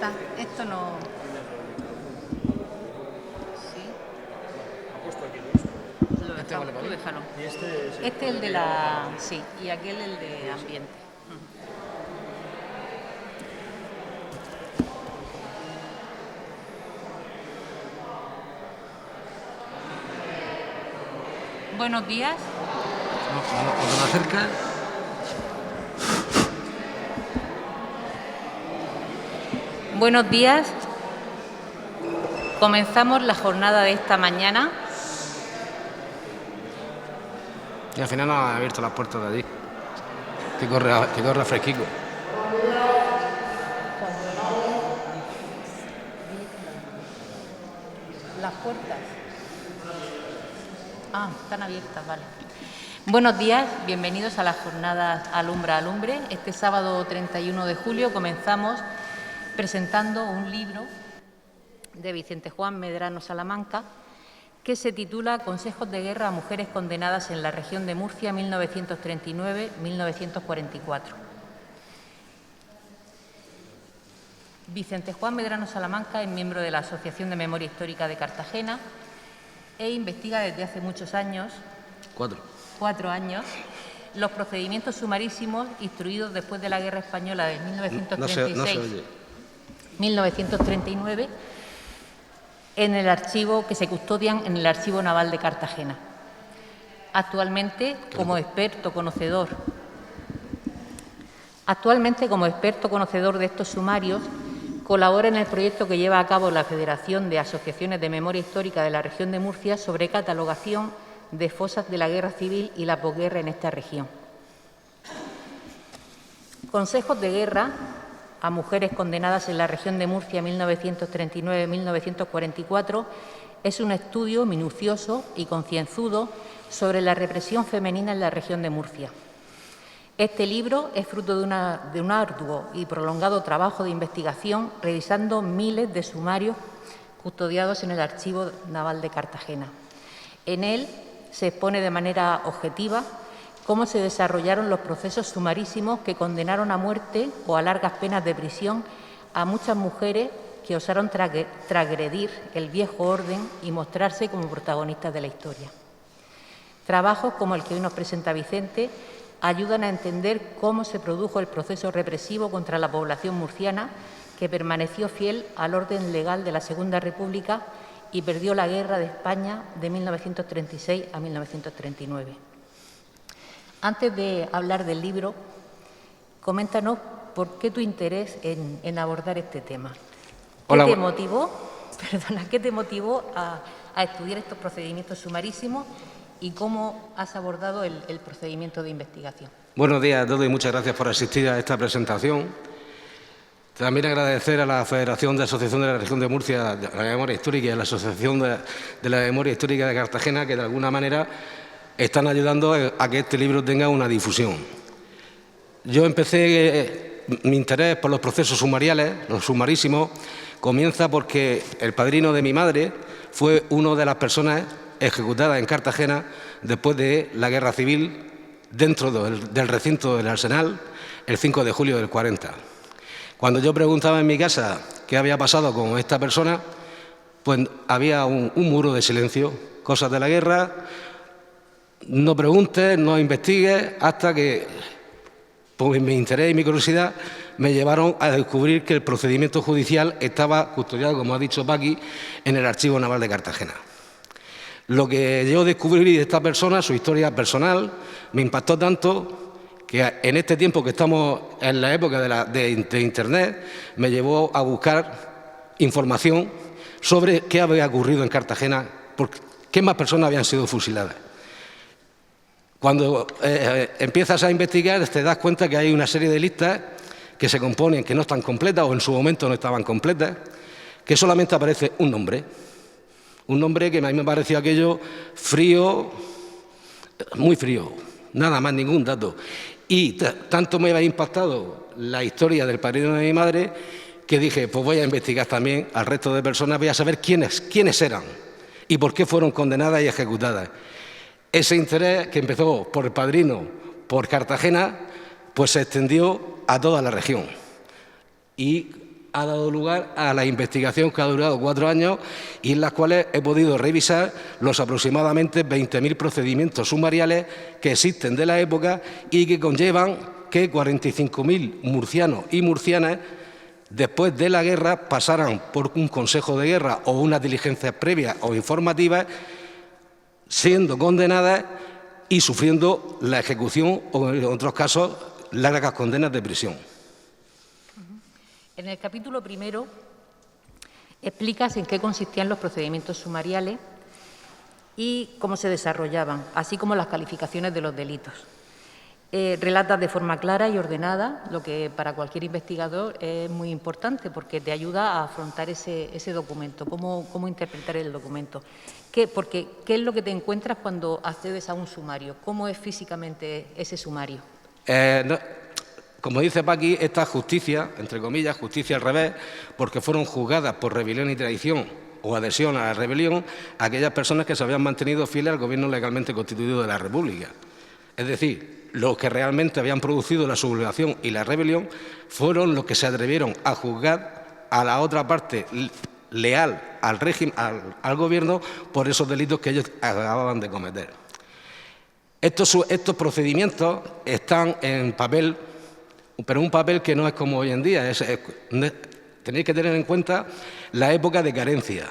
está. Esto no... Sí. Lo dejamos, tú déjalo. Este es el de la... Sí, y aquel el de ambiente. Buenos días. Cuando me acerca... Buenos días. Comenzamos la jornada de esta mañana. Y al final no han abierto las puertas de allí. Que corre fresquico. Las puertas. Ah, están abiertas, vale. Buenos días, bienvenidos a la jornada Alumbra Alumbre. Este sábado 31 de julio comenzamos presentando un libro de Vicente Juan Medrano Salamanca que se titula Consejos de guerra a mujeres condenadas en la región de Murcia 1939-1944. Vicente Juan Medrano Salamanca es miembro de la Asociación de Memoria Histórica de Cartagena e investiga desde hace muchos años, 4 años, los procedimientos sumarísimos instruidos después de la Guerra Española de 1936-1939 en el archivo que se custodian en el Archivo Naval de Cartagena. Actualmente, como experto conocedor de estos sumarios, colabora en el proyecto que lleva a cabo la Federación de Asociaciones de Memoria Histórica de la región de Murcia sobre catalogación de fosas de la Guerra Civil y la posguerra en esta región. Consejos de guerra a mujeres condenadas en la región de Murcia 1939-1944 es un estudio minucioso y concienzudo sobre la represión femenina en la región de Murcia. Este libro es fruto de un arduo y prolongado trabajo de investigación revisando miles de sumarios custodiados en el Archivo Naval de Cartagena. En él se expone de manera objetiva cómo se desarrollaron los procesos sumarísimos que condenaron a muerte o a largas penas de prisión a muchas mujeres que osaron transgredir el viejo orden y mostrarse como protagonistas de la historia. Trabajos como el que hoy nos presenta Vicente ayudan a entender cómo se produjo el proceso represivo contra la población murciana que permaneció fiel al orden legal de la Segunda República y perdió la guerra de España de 1936 a 1939. Antes de hablar del libro, coméntanos por qué tu interés en abordar este tema. ¿Qué te motivó a estudiar estos procedimientos sumarísimos y cómo has abordado el procedimiento de investigación? Buenos días a todos y muchas gracias por asistir a esta presentación. También agradecer a la Federación de Asociaciones de la Región de Murcia de la Memoria Histórica y a la Asociación de la Memoria Histórica de Cartagena, que de alguna manera están ayudando a que este libro tenga una difusión. Yo empecé mi interés por los procesos sumariales, los sumarísimos, comienza porque el padrino de mi madre fue una de las personas ejecutadas en Cartagena después de la Guerra Civil dentro del recinto del Arsenal el 5 de julio del 40. Cuando yo preguntaba en mi casa qué había pasado con esta persona, pues había un muro de silencio, cosas de la guerra, no preguntes, no investigues, hasta que pues, mi interés y mi curiosidad me llevaron a descubrir que el procedimiento judicial estaba custodiado, como ha dicho Paqui, en el Archivo Naval de Cartagena. Lo que yo descubrí de esta persona, su historia personal, me impactó tanto que en este tiempo que estamos en la época de Internet, me llevó a buscar información sobre qué había ocurrido en Cartagena, qué más personas habían sido fusiladas. Cuando empiezas a investigar te das cuenta que hay una serie de listas que se componen, que no están completas o en su momento no estaban completas, que solamente aparece un nombre que a mí me pareció aquello frío, muy frío, nada más, ningún dato. Y tanto me había impactado la historia del padrino de mi madre que dije, pues voy a investigar también al resto de personas, voy a saber quiénes eran y por qué fueron condenadas y ejecutadas. Ese interés que empezó por el padrino, por Cartagena, pues se extendió a toda la región. Y ha dado lugar a la investigación que ha durado 4 años y en las cuales he podido revisar los aproximadamente 20.000 procedimientos sumariales que existen de la época y que conllevan que 45.000 murcianos y murcianas después de la guerra pasaran por un consejo de guerra o unas diligencias previas o informativas, siendo condenadas y sufriendo la ejecución o, en otros casos, largas condenas de prisión. En el capítulo primero explicas en qué consistían los procedimientos sumariales y cómo se desarrollaban, así como las calificaciones de los delitos. Relatas de forma clara y ordenada, lo que para cualquier investigador es muy importante porque te ayuda a afrontar ese documento, cómo interpretar el documento. Porque, ¿qué es lo que te encuentras cuando accedes a un sumario? ¿Cómo es físicamente ese sumario? Como dice Paqui, esta justicia, entre comillas, justicia al revés, porque fueron juzgadas por rebelión y traición o adhesión a la rebelión aquellas personas que se habían mantenido fieles al gobierno legalmente constituido de la República. Es decir, los que realmente habían producido la sublevación y la rebelión fueron los que se atrevieron a juzgar a la otra parte leal al régimen, al gobierno, por esos delitos que ellos acababan de cometer. Estos procedimientos están en papel, pero un papel que no es como hoy en día. Tenéis que tener en cuenta la época de carencia.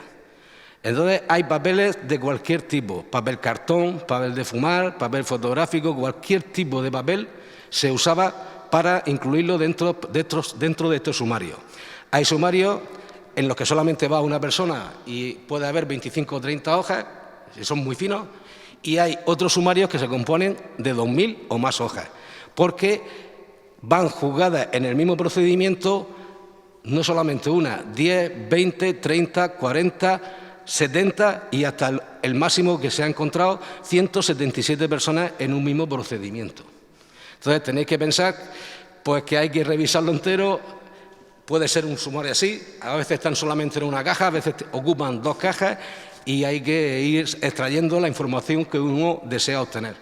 Entonces hay papeles de cualquier tipo, papel cartón, papel de fumar, papel fotográfico, cualquier tipo de papel se usaba para incluirlo dentro de estos sumarios. Hay sumarios en los que solamente va una persona y puede haber 25 o 30 hojas, si son muy finos, y hay otros sumarios que se componen de 2.000 o más hojas, porque van juzgadas en el mismo procedimiento no solamente una, 10, 20, 30, 40, 70 y hasta el máximo que se ha encontrado 177 personas en un mismo procedimiento. Entonces tenéis que pensar pues, que hay que revisarlo entero. Puede ser un sumario así, a veces están solamente en una caja, a veces ocupan 2 cajas y hay que ir extrayendo la información que uno desea obtener.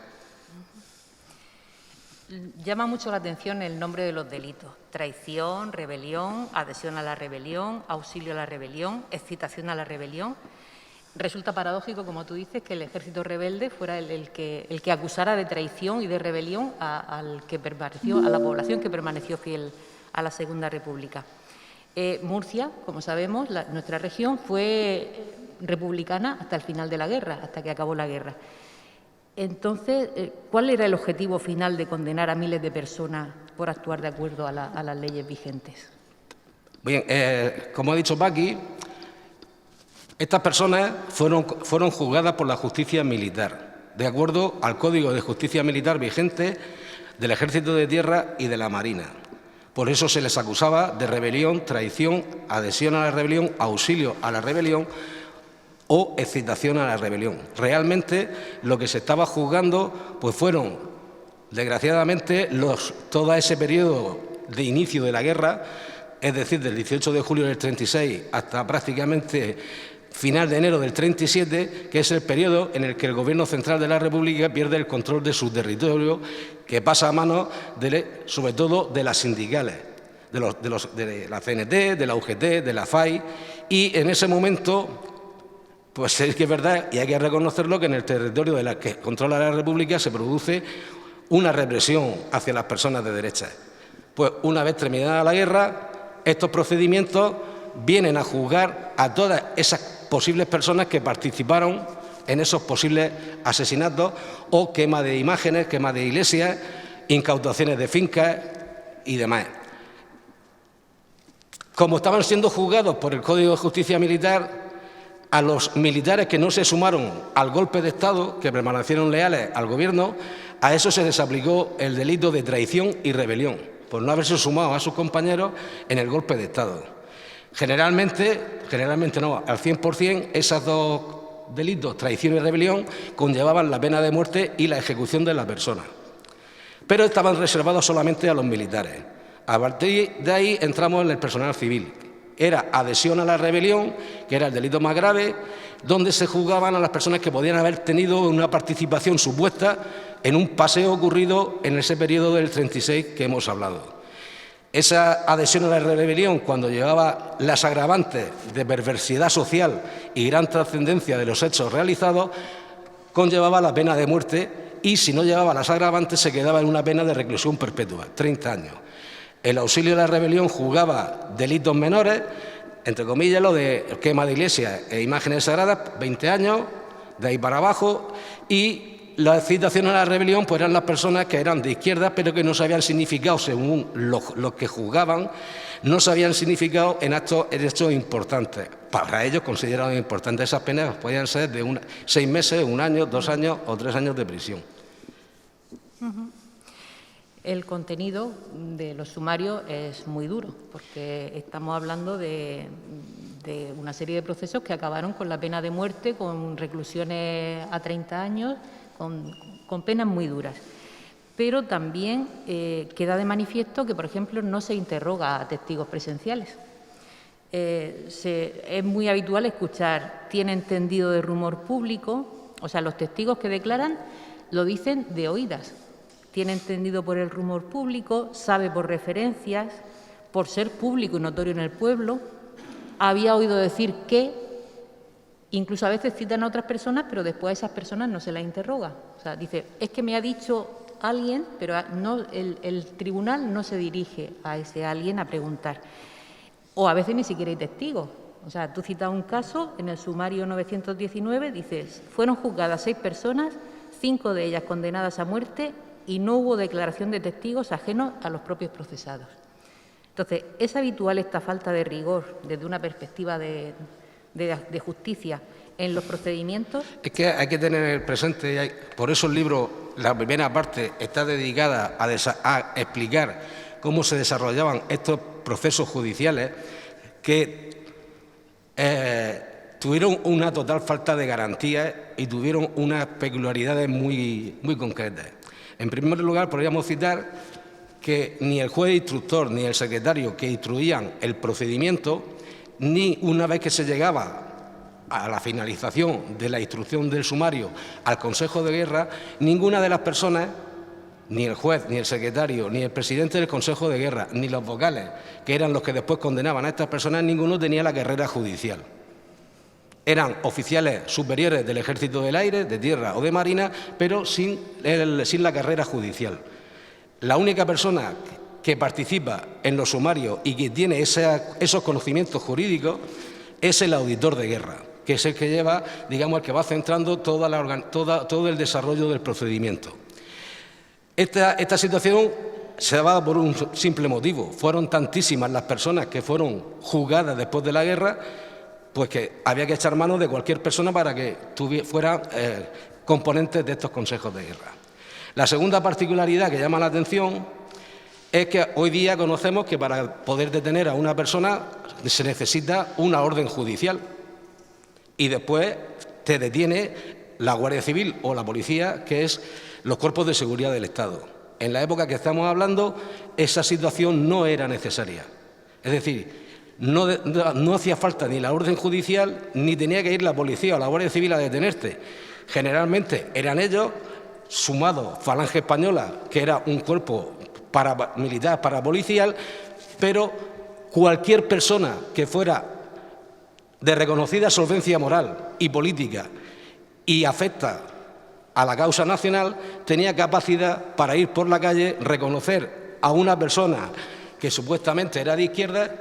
Llama mucho la atención el nombre de los delitos: traición, rebelión, adhesión a la rebelión, auxilio a la rebelión, excitación a la rebelión. Resulta paradójico, como tú dices, que el ejército rebelde fuera el que acusara de traición y de rebelión a la población que permaneció fiel a la Segunda República. Murcia, como sabemos, nuestra región fue republicana hasta el final de la guerra, hasta que acabó la guerra. Entonces, ¿cuál era el objetivo final de condenar a miles de personas por actuar de acuerdo a las leyes vigentes? Bien, como ha dicho Paqui, estas personas fueron juzgadas por la justicia militar, de acuerdo al Código de Justicia Militar vigente del Ejército de Tierra y de la Marina. Por eso se les acusaba de rebelión, traición, adhesión a la rebelión, auxilio a la rebelión o excitación a la rebelión. Realmente lo que se estaba juzgando pues fueron, desgraciadamente, todo ese periodo de inicio de la guerra, es decir, del 18 de julio del 36 hasta prácticamente final de enero del 37, que es el periodo en el que el Gobierno central de la República pierde el control de su territorio, que pasa a manos, sobre todo, de las sindicales, de la CNT, de la UGT, de la FAI, y en ese momento, pues es que es verdad, y hay que reconocerlo, que en el territorio de la que controla la República se produce una represión hacia las personas de derecha. Pues una vez terminada la guerra, estos procedimientos vienen a juzgar a todas esas posibles personas que participaron en esos posibles asesinatos o quema de imágenes, quema de iglesias, incautaciones de fincas y demás. Como estaban siendo juzgados por el Código de Justicia Militar, a los militares que no se sumaron al golpe de Estado, que permanecieron leales al gobierno, a eso se les aplicó el delito de traición y rebelión, por no haberse sumado a sus compañeros en el golpe de Estado. Generalmente no, al 100%, esos dos delitos, traición y rebelión, conllevaban la pena de muerte y la ejecución de la persona. Pero estaban reservados solamente a los militares. A partir de ahí entramos en el personal civil. Era adhesión a la rebelión, que era el delito más grave, donde se juzgaban a las personas que podían haber tenido una participación supuesta en un paseo ocurrido en ese periodo del 36 que hemos hablado. Esa adhesión a la rebelión, cuando llevaba las agravantes de perversidad social y gran trascendencia de los hechos realizados, conllevaba la pena de muerte y, si no llevaba las agravantes, se quedaba en una pena de reclusión perpetua, 30 años. El auxilio de la rebelión juzgaba delitos menores, entre comillas, lo de quema de iglesias e imágenes sagradas, 20 años, de ahí para abajo, y la citación a la rebelión pues eran las personas que eran de izquierda, pero que no sabían significado, según los que juzgaban, no sabían significado en hechos importantes. Para ellos consideraban importantes esas penas, podían ser de 6 meses, 1 año, 2 años o 3 años de prisión. El contenido de los sumarios es muy duro, porque estamos hablando de una serie de procesos que acabaron con la pena de muerte, con reclusiones a 30 años, con penas muy duras. Pero también queda de manifiesto que, por ejemplo, no se interroga a testigos presenciales. Es muy habitual escuchar «tiene entendido de rumor público», o sea, los testigos que declaran lo dicen de oídas. Tiene entendido por el rumor público, sabe por referencias, por ser público y notorio en el pueblo, había oído decir que, incluso a veces citan a otras personas, pero después a esas personas no se las interroga. O sea, dice, es que me ha dicho alguien, pero no, el tribunal no se dirige a ese alguien a preguntar. O a veces ni siquiera hay testigos. O sea, tú citas un caso, en el sumario 919 dices, fueron juzgadas 6 personas, 5 de ellas condenadas a muerte, y no hubo declaración de testigos ajenos a los propios procesados. Entonces, ¿es habitual esta falta de rigor desde una perspectiva de justicia en los procedimientos? Es que hay que tener presente, por eso el libro, la primera parte, está dedicada a explicar cómo se desarrollaban estos procesos judiciales que tuvieron una total falta de garantías y tuvieron unas peculiaridades muy concretas. En primer lugar, podríamos citar que ni el juez instructor ni el secretario que instruían el procedimiento, ni una vez que se llegaba a la finalización de la instrucción del sumario al Consejo de Guerra, ninguna de las personas, ni el juez, ni el secretario, ni el presidente del Consejo de Guerra, ni los vocales, que eran los que después condenaban a estas personas, ninguno tenía la carrera judicial. Eran oficiales superiores del Ejército del Aire, de Tierra o de Marina, pero sin la carrera judicial. La única persona que participa en los sumarios y que tiene esos conocimientos jurídicos es el auditor de guerra, que es el que lleva, digamos, el que va centrando todo el desarrollo del procedimiento. Esta situación se daba por un simple motivo. Fueron tantísimas las personas que fueron juzgadas después de la guerra, pues que había que echar mano de cualquier persona para que fuera componente de estos consejos de guerra. La segunda particularidad que llama la atención es que hoy día conocemos que para poder detener a una persona se necesita una orden judicial y después te detiene la Guardia Civil o la policía, que es los cuerpos de seguridad del Estado. En la época que estamos hablando, esa situación no era necesaria. Es decir, no hacía falta ni la orden judicial, ni tenía que ir la policía o la Guardia Civil a detenerte. Generalmente eran ellos, sumados Falange Española, que era un cuerpo militar parapolicial, pero cualquier persona que fuera de reconocida solvencia moral y política y afecta a la causa nacional, tenía capacidad para ir por la calle, reconocer a una persona que supuestamente era de izquierda,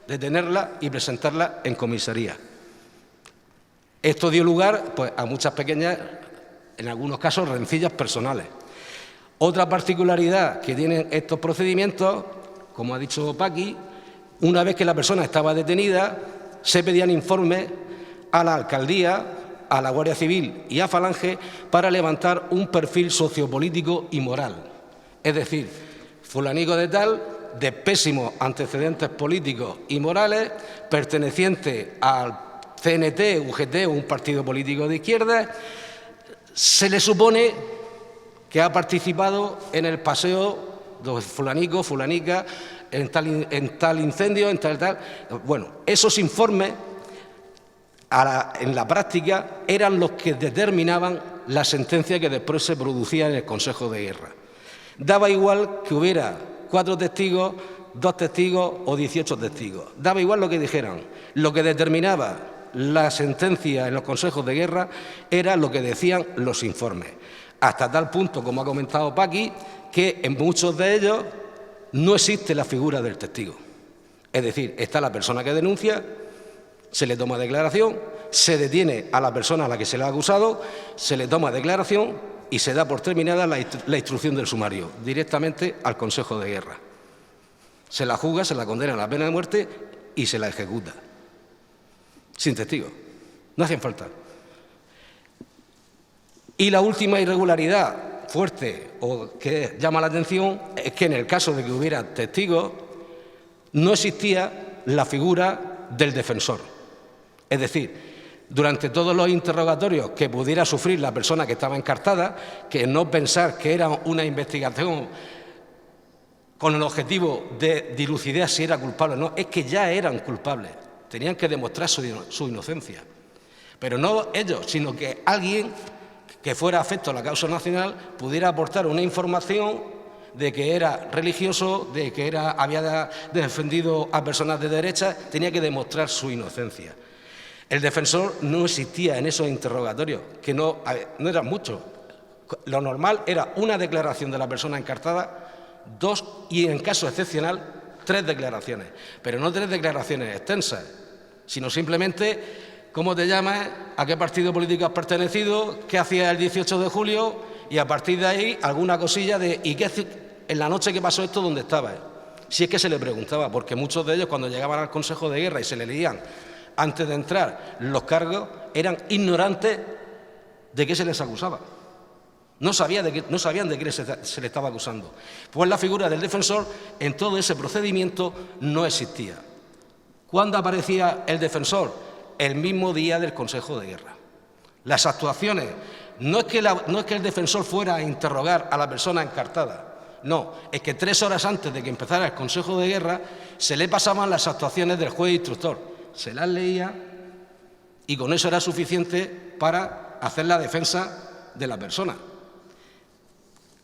detenerla y presentarla en comisaría. Esto dio lugar pues, a muchas pequeñas, en algunos casos, rencillas personales. Otra particularidad que tienen estos procedimientos, como ha dicho Paqui, una vez que la persona estaba detenida, se pedían informes a la alcaldía, a la Guardia Civil y a Falange para levantar un perfil sociopolítico y moral. Es decir, fulanico de tal, de pésimos antecedentes políticos y morales, perteneciente al CNT, UGT, un partido político de izquierda, se le supone que ha participado en el paseo de fulanico, fulanica, en tal incendio, en tal. Bueno, esos informes en la práctica eran los que determinaban la sentencia que después se producía en el Consejo de Guerra. Daba igual que hubiera 4 testigos, 2 testigos o 18 testigos. Daba igual lo que dijeran. Lo que determinaba la sentencia en los consejos de guerra era lo que decían los informes. Hasta tal punto, como ha comentado Paqui, que en muchos de ellos no existe la figura del testigo. Es decir, está la persona que denuncia, se le toma declaración, se detiene a la persona a la que se le ha acusado, se le toma declaración y se da por terminada la instrucción del sumario, directamente al Consejo de Guerra. Se la juzga, se la condena a la pena de muerte y se la ejecuta. Sin testigo. No hacen falta. Y la última irregularidad fuerte o que llama la atención es que en el caso de que hubiera testigos no existía la figura del defensor. Es decir, durante todos los interrogatorios que pudiera sufrir la persona que estaba encartada, que no pensar que era una investigación con el objetivo de dilucidar si era culpable o no, es que ya eran culpables, tenían que demostrar su inocencia. Pero no ellos, sino que alguien que fuera afecto a la causa nacional pudiera aportar una información de que era religioso, de que había defendido a personas de derecha, tenía que demostrar su inocencia. El defensor no existía en esos interrogatorios, que no eran muchos. Lo normal era una declaración de la persona encartada, 2 y, en caso excepcional, 3 declaraciones. Pero no 3 declaraciones extensas, sino simplemente cómo te llamas, a qué partido político has pertenecido, qué hacías el 18 de julio y, a partir de ahí, alguna cosilla de ¿y qué en la noche que pasó esto, dónde estabas? Si es que se le preguntaba, porque muchos de ellos, cuando llegaban al Consejo de Guerra y se le leían antes de entrar los cargos, eran ignorantes de qué se les acusaba. No sabían de qué se le estaba acusando. Pues la figura del defensor en todo ese procedimiento no existía. ¿Cuándo aparecía el defensor? El mismo día del Consejo de Guerra. Las actuaciones, no es que el defensor fuera a interrogar a la persona encartada, no, es que 3 horas antes de que empezara el Consejo de Guerra se le pasaban las actuaciones del juez instructor. Se las leía y con eso era suficiente para hacer la defensa de la persona.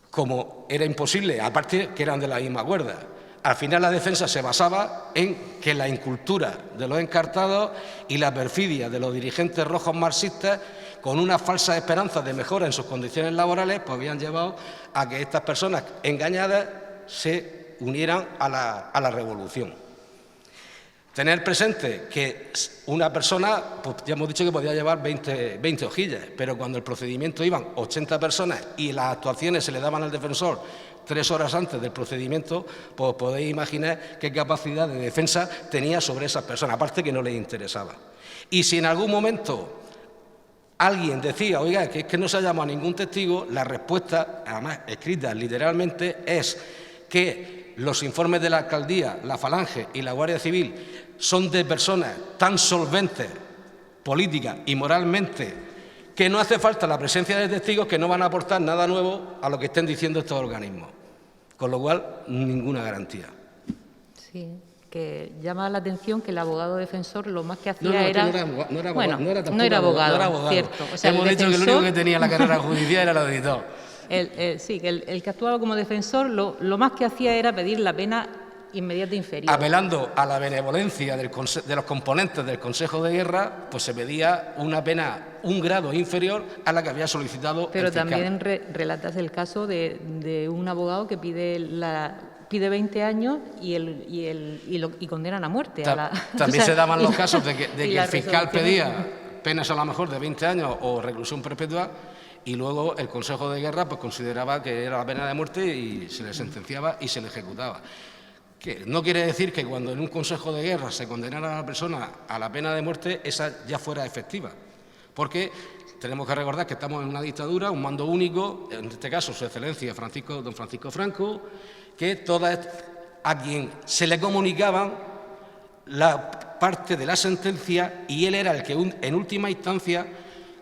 Como era imposible, aparte que eran de la misma cuerda, al final la defensa se basaba en que la incultura de los encartados y la perfidia de los dirigentes rojos marxistas, con unas falsas esperanzas de mejora en sus condiciones laborales, pues habían llevado a que estas personas engañadas se unieran a la revolución. Tener presente que una persona, pues ya hemos dicho que podía llevar 20 hojillas, pero cuando el procedimiento iban 80 personas y las actuaciones se le daban al defensor 3 horas antes del procedimiento, pues podéis imaginar qué capacidad de defensa tenía sobre esas personas, aparte que no les interesaba. Y si en algún momento alguien decía, oiga, que es que no se ha llamado a ningún testigo, la respuesta, además escrita literalmente, es que los informes de la Alcaldía, la Falange y la Guardia Civil son de personas tan solventes, política y moralmente, que no hace falta la presencia de testigos que no van a aportar nada nuevo a lo que estén diciendo estos organismos. Con lo cual, ninguna garantía. Sí, que llama la atención que el abogado defensor lo más que hacía era... No era abogado, cierto. O sea, hemos dicho que lo único que tenía la carrera judicial era el auditor. Sí, que el que actuaba como defensor lo más que hacía era pedir la pena inmediata inferior. Apelando a la benevolencia de los componentes del Consejo de Guerra, pues se pedía una pena, un grado inferior a la que había solicitado Pero el fiscal. también relatas el caso de un abogado que pide 20 años y condenan a muerte. También se daban los casos de que el fiscal pedía penas a lo mejor de 20 años o reclusión perpetua, y luego el Consejo de Guerra pues consideraba que era la pena de muerte y se le sentenciaba y se le ejecutaba. Que no quiere decir que cuando en un Consejo de Guerra se condenara a la persona a la pena de muerte, esa ya fuera efectiva. Porque tenemos que recordar que estamos en una dictadura, un mando único, en este caso Su Excelencia don Francisco Franco, que a quien se le comunicaban la parte de la sentencia y él era el que en última instancia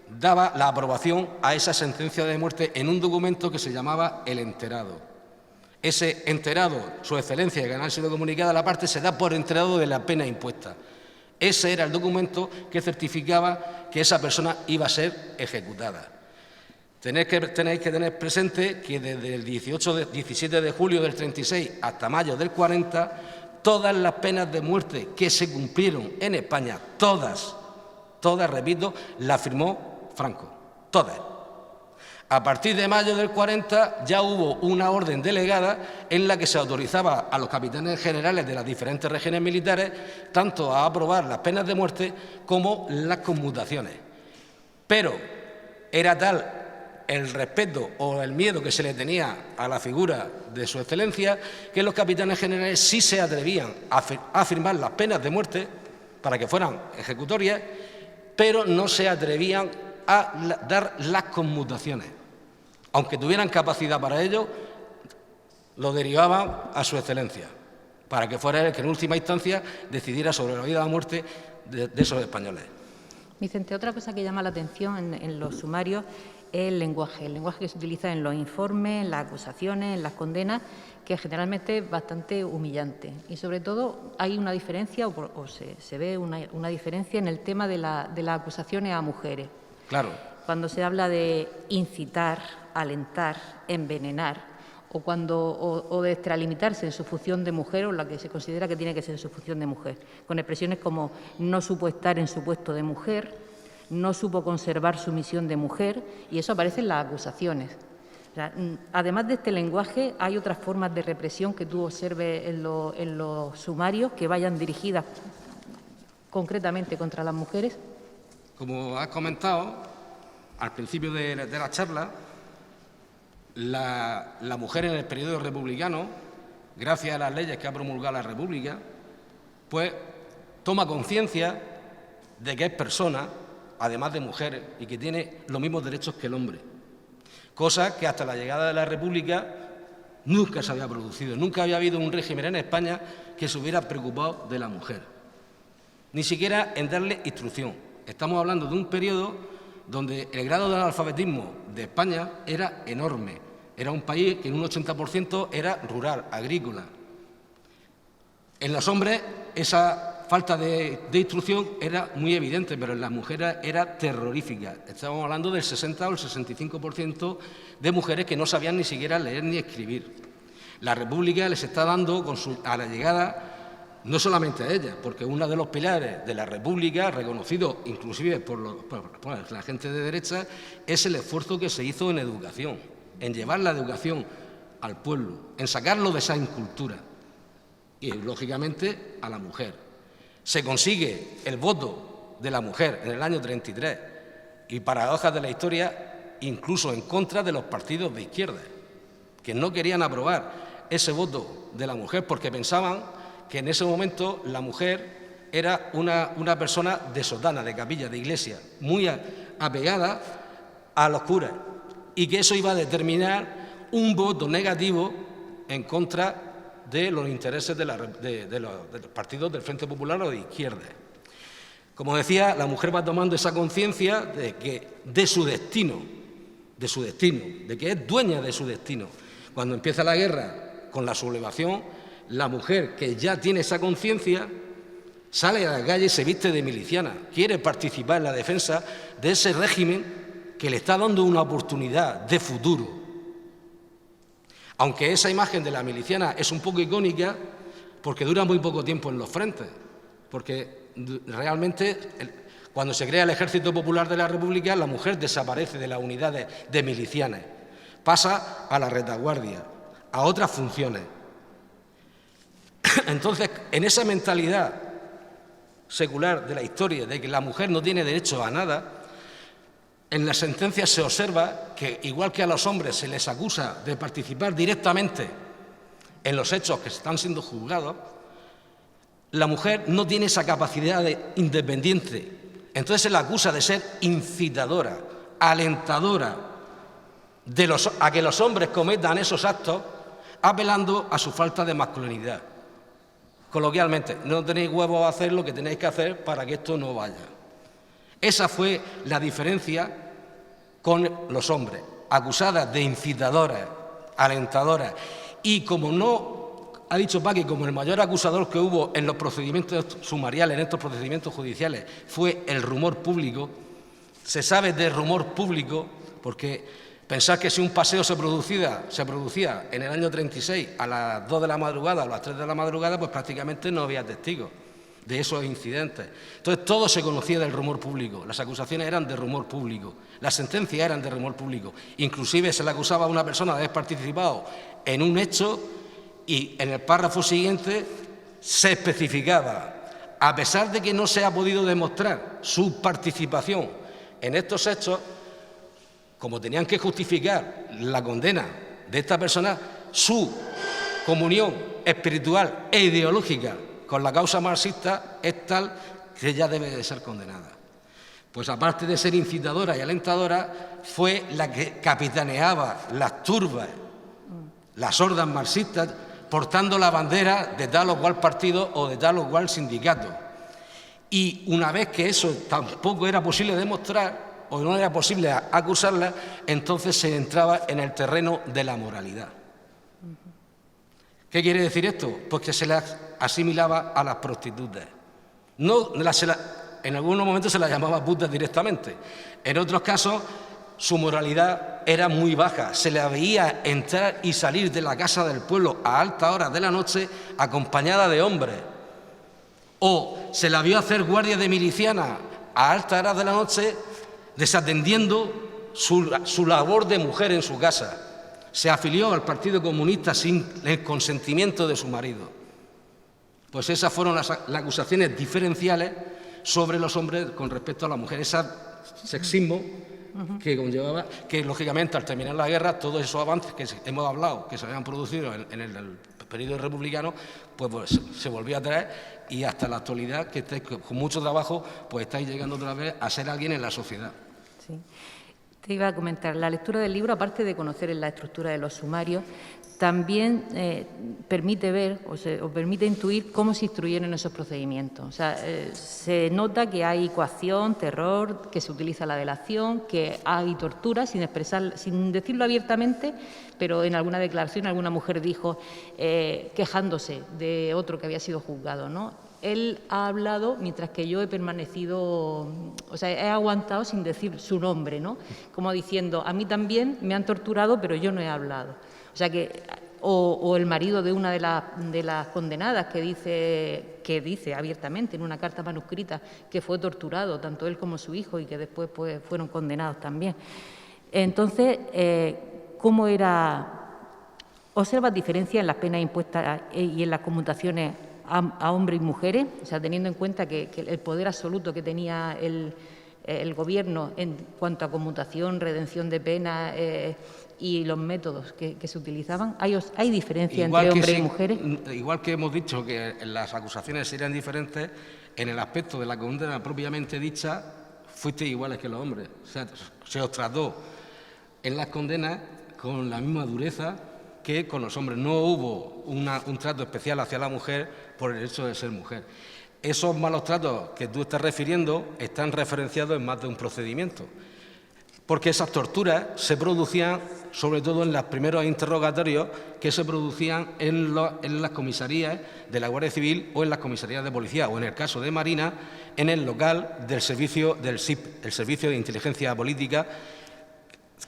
daba la aprobación a esa sentencia de muerte en un documento que se llamaba el enterado. Ese enterado, Su Excelencia, que no ha sido comunicada la parte, se da por enterado de la pena impuesta. Ese era el documento que certificaba que esa persona iba a ser ejecutada. Tenéis que tener presente que desde el 17 de julio del 36 hasta mayo del 40, todas las penas de muerte que se cumplieron en España, todas, repito, las firmó Franco, todas. A partir de mayo del 40 ya hubo una orden delegada en la que se autorizaba a los capitanes generales de las diferentes regiones militares tanto a aprobar las penas de muerte como las conmutaciones. Pero era tal el respeto o el miedo que se le tenía a la figura de su excelencia que los capitanes generales sí se atrevían a firmar las penas de muerte para que fueran ejecutorias, pero no se atrevían a dar las conmutaciones. Aunque tuvieran capacidad para ello, lo derivaban a su excelencia, para que fuera él que en última instancia decidiera sobre la vida o la muerte de esos españoles. Vicente, otra cosa que llama la atención en los sumarios es el lenguaje que se utiliza en los informes, en las acusaciones, en las condenas, que generalmente es bastante humillante. Y sobre todo hay una diferencia, o se ve una diferencia en el tema de las acusaciones a mujeres. Claro. Cuando se habla de incitar, alentar, envenenar, o de extralimitarse en su función de mujer, o la que se considera que tiene que ser en su función de mujer, con expresiones como no supo estar en su puesto de mujer, no supo conservar su misión de mujer, y eso aparece en las acusaciones. O sea, además de este lenguaje, hay otras formas de represión que tú observes en los sumarios que vayan dirigidas concretamente contra las mujeres. Como has comentado al principio de la charla, la mujer en el periodo republicano, gracias a las leyes que ha promulgado la República, pues toma conciencia de que es persona, además de mujer, y que tiene los mismos derechos que el hombre. Cosa que hasta la llegada de la República nunca se había producido. Nunca había habido un régimen en España que se hubiera preocupado de la mujer, ni siquiera en darle instrucción. Estamos hablando de un periodo donde el grado de analfabetismo de España era enorme. Era un país que en un 80% era rural, agrícola. En los hombres esa falta de instrucción era muy evidente, pero en las mujeres era terrorífica. Estábamos hablando del 60 o el 65% de mujeres que no sabían ni siquiera leer ni escribir. La República les está dando, a la llegada, no solamente a ellas, porque uno de los pilares de la República, reconocido inclusive por la gente de derecha, es el esfuerzo que se hizo en educación, en llevar la educación al pueblo, en sacarlo de esa incultura y, lógicamente, a la mujer. Se consigue el voto de la mujer en el año 33 y, paradojas de la historia, incluso en contra de los partidos de izquierda, que no querían aprobar ese voto de la mujer porque pensaban que en ese momento la mujer era una persona de sotana, de capilla, de iglesia, muy apegada a los curas, y que eso iba a determinar un voto negativo en contra de los intereses de los partidos del Frente Popular o de izquierda. Como decía, la mujer va tomando esa conciencia de su destino, de que es dueña de su destino. Cuando empieza la guerra con la sublevación, la mujer que ya tiene esa conciencia sale a la calle y se viste de miliciana, quiere participar en la defensa de ese régimen que le está dando una oportunidad de futuro. Aunque esa imagen de la miliciana es un poco icónica porque dura muy poco tiempo en los frentes, porque realmente cuando se crea el Ejército Popular de la República, la mujer desaparece de las unidades de milicianes, pasa a la retaguardia, a otras funciones. Entonces, en esa mentalidad secular de la historia de que la mujer no tiene derecho a nada, en las sentencias se observa que, igual que a los hombres se les acusa de participar directamente en los hechos que están siendo juzgados, la mujer no tiene esa capacidad independiente. Entonces se la acusa de ser incitadora, alentadora a que los hombres cometan esos actos, apelando a su falta de masculinidad. Coloquialmente, no tenéis huevos a hacer lo que tenéis que hacer para que esto no vaya. Esa fue la diferencia con los hombres, acusadas de incitadoras, alentadoras. Y como no, ha dicho Paqui, como el mayor acusador que hubo en los procedimientos sumariales, en estos procedimientos judiciales, fue el rumor público, se sabe de rumor público porque Pensar que si un paseo se producía en el año 36 a las 2 de la madrugada o a las 3 de la madrugada, pues prácticamente no había testigos de esos incidentes. Entonces, todo se conocía del rumor público. Las acusaciones eran de rumor público, las sentencias eran de rumor público. Inclusive se le acusaba a una persona de haber participado en un hecho y en el párrafo siguiente se especificaba: a pesar de que no se ha podido demostrar su participación en estos hechos, como tenían que justificar la condena de esta persona, su comunión espiritual e ideológica con la causa marxista es tal que ella debe de ser condenada. Pues aparte de ser incitadora y alentadora, fue la que capitaneaba las turbas, las hordas marxistas, portando la bandera de tal o cual partido o de tal o cual sindicato. Y una vez que eso tampoco era posible demostrar, o no era posible acusarla, entonces se entraba en el terreno de la moralidad. ¿Qué quiere decir esto? Pues que se las asimilaba a las prostitutas. En algunos momentos se las llamaba putas directamente. En otros casos, su moralidad era muy baja. Se la veía entrar y salir de la casa del pueblo a altas horas de la noche acompañada de hombres. O se la vio hacer guardia de miliciana a altas horas de la noche, desatendiendo su labor de mujer en su casa. Se afilió al Partido Comunista sin el consentimiento de su marido. Pues esas fueron las acusaciones diferenciales sobre los hombres con respecto a las mujeres. Ese sexismo que conllevaba, que lógicamente al terminar la guerra, todos esos avances que hemos hablado, que se habían producido en el periodo republicano, pues se volvió a traer, y hasta la actualidad, que estáis con mucho trabajo, pues estáis llegando otra vez a ser alguien en la sociedad. Sí. Te iba a comentar, la lectura del libro, aparte de conocer la estructura de los sumarios, también permite ver o permite intuir cómo se instruyeron esos procedimientos. O sea, se nota que hay coacción, terror, que se utiliza la delación, que hay tortura, sin decirlo abiertamente, pero en alguna declaración alguna mujer dijo, quejándose de otro que había sido juzgado, ¿no? Él ha hablado mientras que yo he permanecido, o sea, he aguantado sin decir su nombre, ¿no? Como diciendo, a mí también me han torturado, pero yo no he hablado. O sea que, o el marido de una de las condenadas que dice abiertamente en una carta manuscrita que fue torturado, tanto él como su hijo, y que después pues, fueron condenados también. Entonces, ¿cómo era? ¿Observas diferencias en las penas impuestas y en las conmutaciones a hombres y mujeres? O sea, teniendo en cuenta que el poder absoluto que tenía el Gobierno en cuanto a conmutación, redención de penas y los métodos que se utilizaban, ¿hay diferencia entre hombres y mujeres? Igual que hemos dicho que las acusaciones serían diferentes, en el aspecto de la condena propiamente dicha, fuisteis iguales que los hombres. O sea, se os trató en las condenas con la misma dureza que con los hombres. No hubo un trato especial hacia la mujer por el hecho de ser mujer. Esos malos tratos que tú estás refiriendo están referenciados en más de un procedimiento, porque esas torturas se producían sobre todo en los primeros interrogatorios que se producían en las comisarías de la Guardia Civil o en las comisarías de policía, o en el caso de Marina, en el local del servicio del SIP, el Servicio de Inteligencia Política,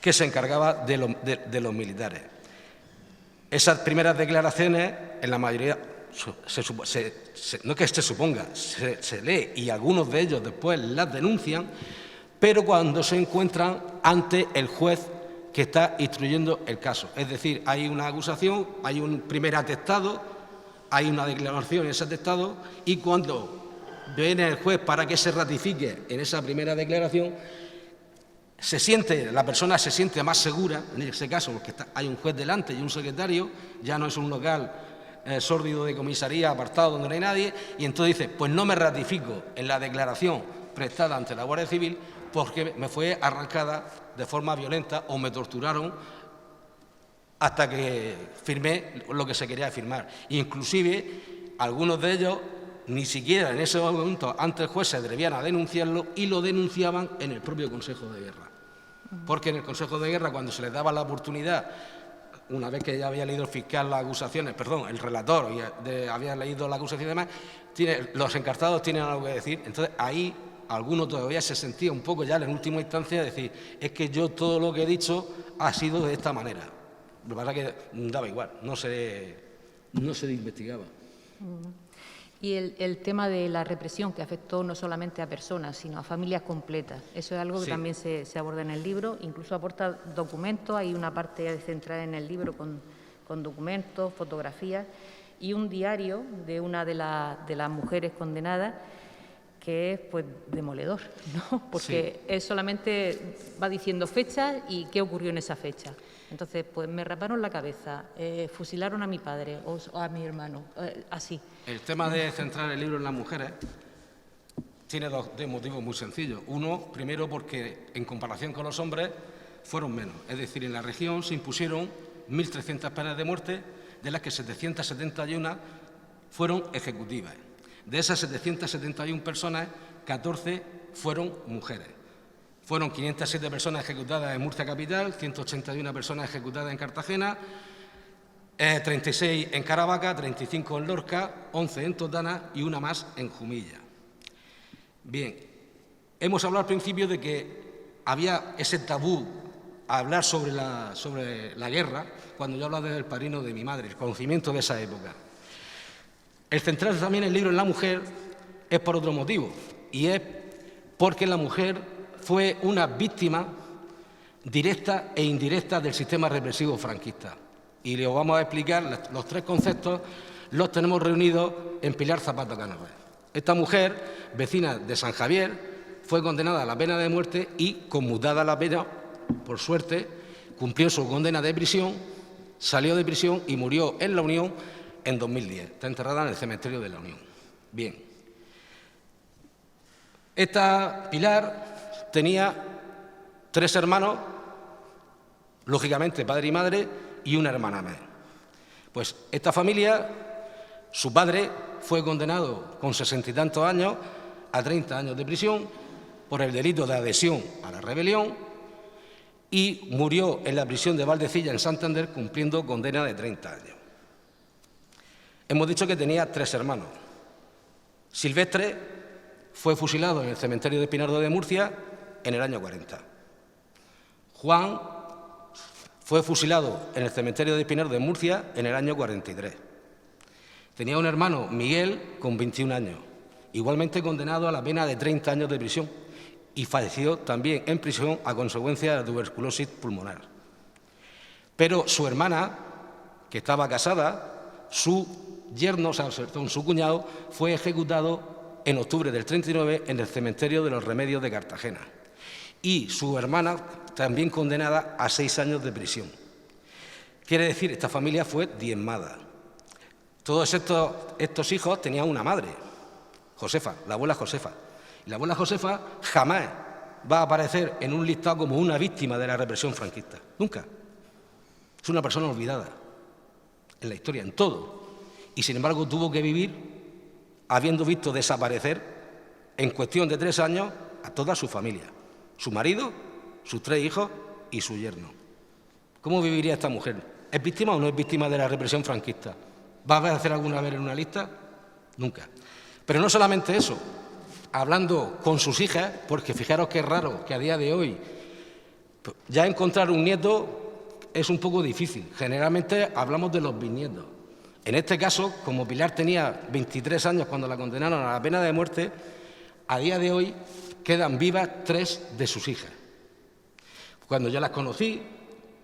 que se encargaba de los militares. Esas primeras declaraciones, en la mayoría, no es que se suponga, se lee, y algunos de ellos después las denuncian, pero cuando se encuentran ante el juez que está instruyendo el caso. Es decir, hay una acusación, hay un primer atestado, hay una declaración en ese atestado, y cuando viene el juez para que se ratifique en esa primera declaración, la persona se siente más segura, en ese caso, porque hay un juez delante y un secretario, ya no es un local sórdido de comisaría apartado donde no hay nadie, y entonces dice, pues no me ratifico en la declaración prestada ante la Guardia Civil porque me fue arrancada de forma violenta o me torturaron hasta que firmé lo que se quería firmar. Inclusive, algunos de ellos ni siquiera en ese momento ante el juez se atrevían a denunciarlo y lo denunciaban en el propio Consejo de Guerra. Porque en el Consejo de Guerra, cuando se les daba la oportunidad, una vez que ya había leído el fiscal las acusaciones, perdón, el relator había leído la acusación y demás, los encartados tienen algo que decir. Entonces ahí alguno todavía se sentía un poco ya en última instancia decir, es que yo todo lo que he dicho ha sido de esta manera. Lo que pasa es que daba igual, no se investigaba. Y el tema de la represión, que afectó no solamente a personas, sino a familias completas. Eso es algo que también se aborda en el libro, incluso aporta documentos, hay una parte central en el libro con documentos, fotografías y un diario de una de las mujeres condenadas que es pues demoledor, ¿no? Porque él solamente va diciendo fechas y qué ocurrió en esa fecha. Entonces, pues me raparon la cabeza, fusilaron a mi padre o a mi hermano, así. El tema de centrar el libro en las mujeres tiene dos motivos muy sencillos. Uno, primero, porque en comparación con los hombres fueron menos. Es decir, en la región se impusieron 1.300 penas de muerte, de las que 771 fueron ejecutivas. De esas 771 personas, 14 fueron mujeres. Fueron 507 personas ejecutadas en Murcia capital, 181 personas ejecutadas en Cartagena, 36 en Caravaca, 35 en Lorca, 11 en Totana y una más en Jumilla. Bien, hemos hablado al principio de que había ese tabú a hablar sobre la guerra cuando yo hablaba del padrino de mi madre, el conocimiento de esa época. El centrar también el libro en la mujer es por otro motivo, y es porque la mujer fue una víctima directa e indirecta del sistema represivo franquista. Y le vamos a explicar, los tres conceptos los tenemos reunidos en Pilar Zapata Canales. Esta mujer, vecina de San Javier, fue condenada a la pena de muerte y, conmutada la pena, por suerte, cumplió su condena de prisión, salió de prisión y murió en La Unión en 2010. Está enterrada en el cementerio de La Unión. Bien. Esta Pilar tenía 3 hermanos, lógicamente padre y madre, y una hermana más. Pues esta familia, su padre fue condenado con 60 y tantos años a 30 años de prisión por el delito de adhesión a la rebelión y murió en la prisión de Valdecilla, en Santander, cumpliendo condena de 30 años. Hemos dicho que tenía 3 hermanos. Silvestre fue fusilado en el cementerio de Espinardo de Murcia en el año 40. Juan fue fusilado en el cementerio de Espinardo de Murcia en el año 43. Tenía un hermano, Miguel, con 21 años, igualmente condenado a la pena de 30 años de prisión y falleció también en prisión a consecuencia de la tuberculosis pulmonar. Pero su hermana, que estaba casada, su yerno, o sea, su cuñado, fue ejecutado en octubre del 39 en el cementerio de los Remedios de Cartagena. Y su hermana, también condenada a 6 años de prisión. Quiere decir, esta familia fue diezmada. Todos estos hijos tenían una madre, Josefa, la abuela Josefa. Y la abuela Josefa jamás va a aparecer en un listado como una víctima de la represión franquista. Nunca. Es una persona olvidada en la historia, en todo. Y sin embargo tuvo que vivir habiendo visto desaparecer en cuestión de 3 años a toda su familia. Su marido, sus 3 hijos y su yerno. ¿Cómo viviría esta mujer? ¿Es víctima o no es víctima de la represión franquista? ¿Va a aparecer alguna vez en una lista? Nunca. Pero no solamente eso. Hablando con sus hijas, porque fijaros qué raro que a día de hoy ya encontrar un nieto es un poco difícil. Generalmente hablamos de los bisnietos. En este caso, como Pilar tenía 23 años cuando la condenaron a la pena de muerte, a día de hoy quedan vivas 3 de sus hijas. Cuando yo las conocí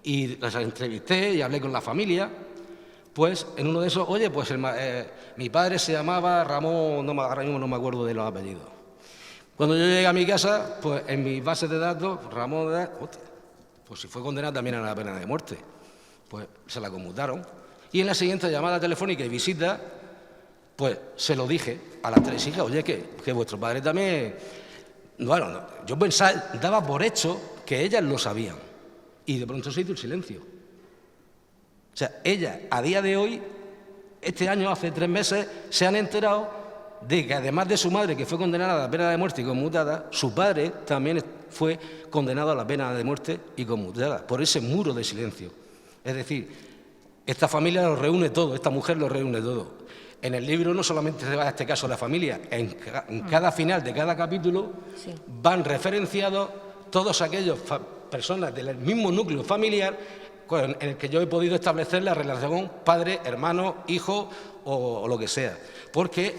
y las entrevisté y hablé con la familia, pues en uno de esos, oye, pues mi padre se llamaba Ramón, ahora mismo no me acuerdo de los apellidos. Cuando yo llegué a mi casa, pues en mi base de datos, Ramón, pues si fue condenado también a la pena de muerte, pues se la conmutaron. Y en la siguiente llamada telefónica y visita, pues se lo dije a las 3 hijas, oye, que vuestro padre también... Bueno, yo pensaba, daba por hecho que ellas lo sabían. Y de pronto se hizo el silencio. O sea, ellas, a día de hoy, este año, hace 3 meses, se han enterado de que además de su madre, que fue condenada a la pena de muerte y conmutada, su padre también fue condenado a la pena de muerte y conmutada, por ese muro de silencio. Es decir, esta familia lo reúne todo, esta mujer lo reúne todo. En el libro no solamente se va a este caso de la familia, en cada final de cada capítulo van referenciados todos aquellos personas del mismo núcleo familiar en el que yo he podido establecer la relación padre, hermano, hijo o lo que sea. Porque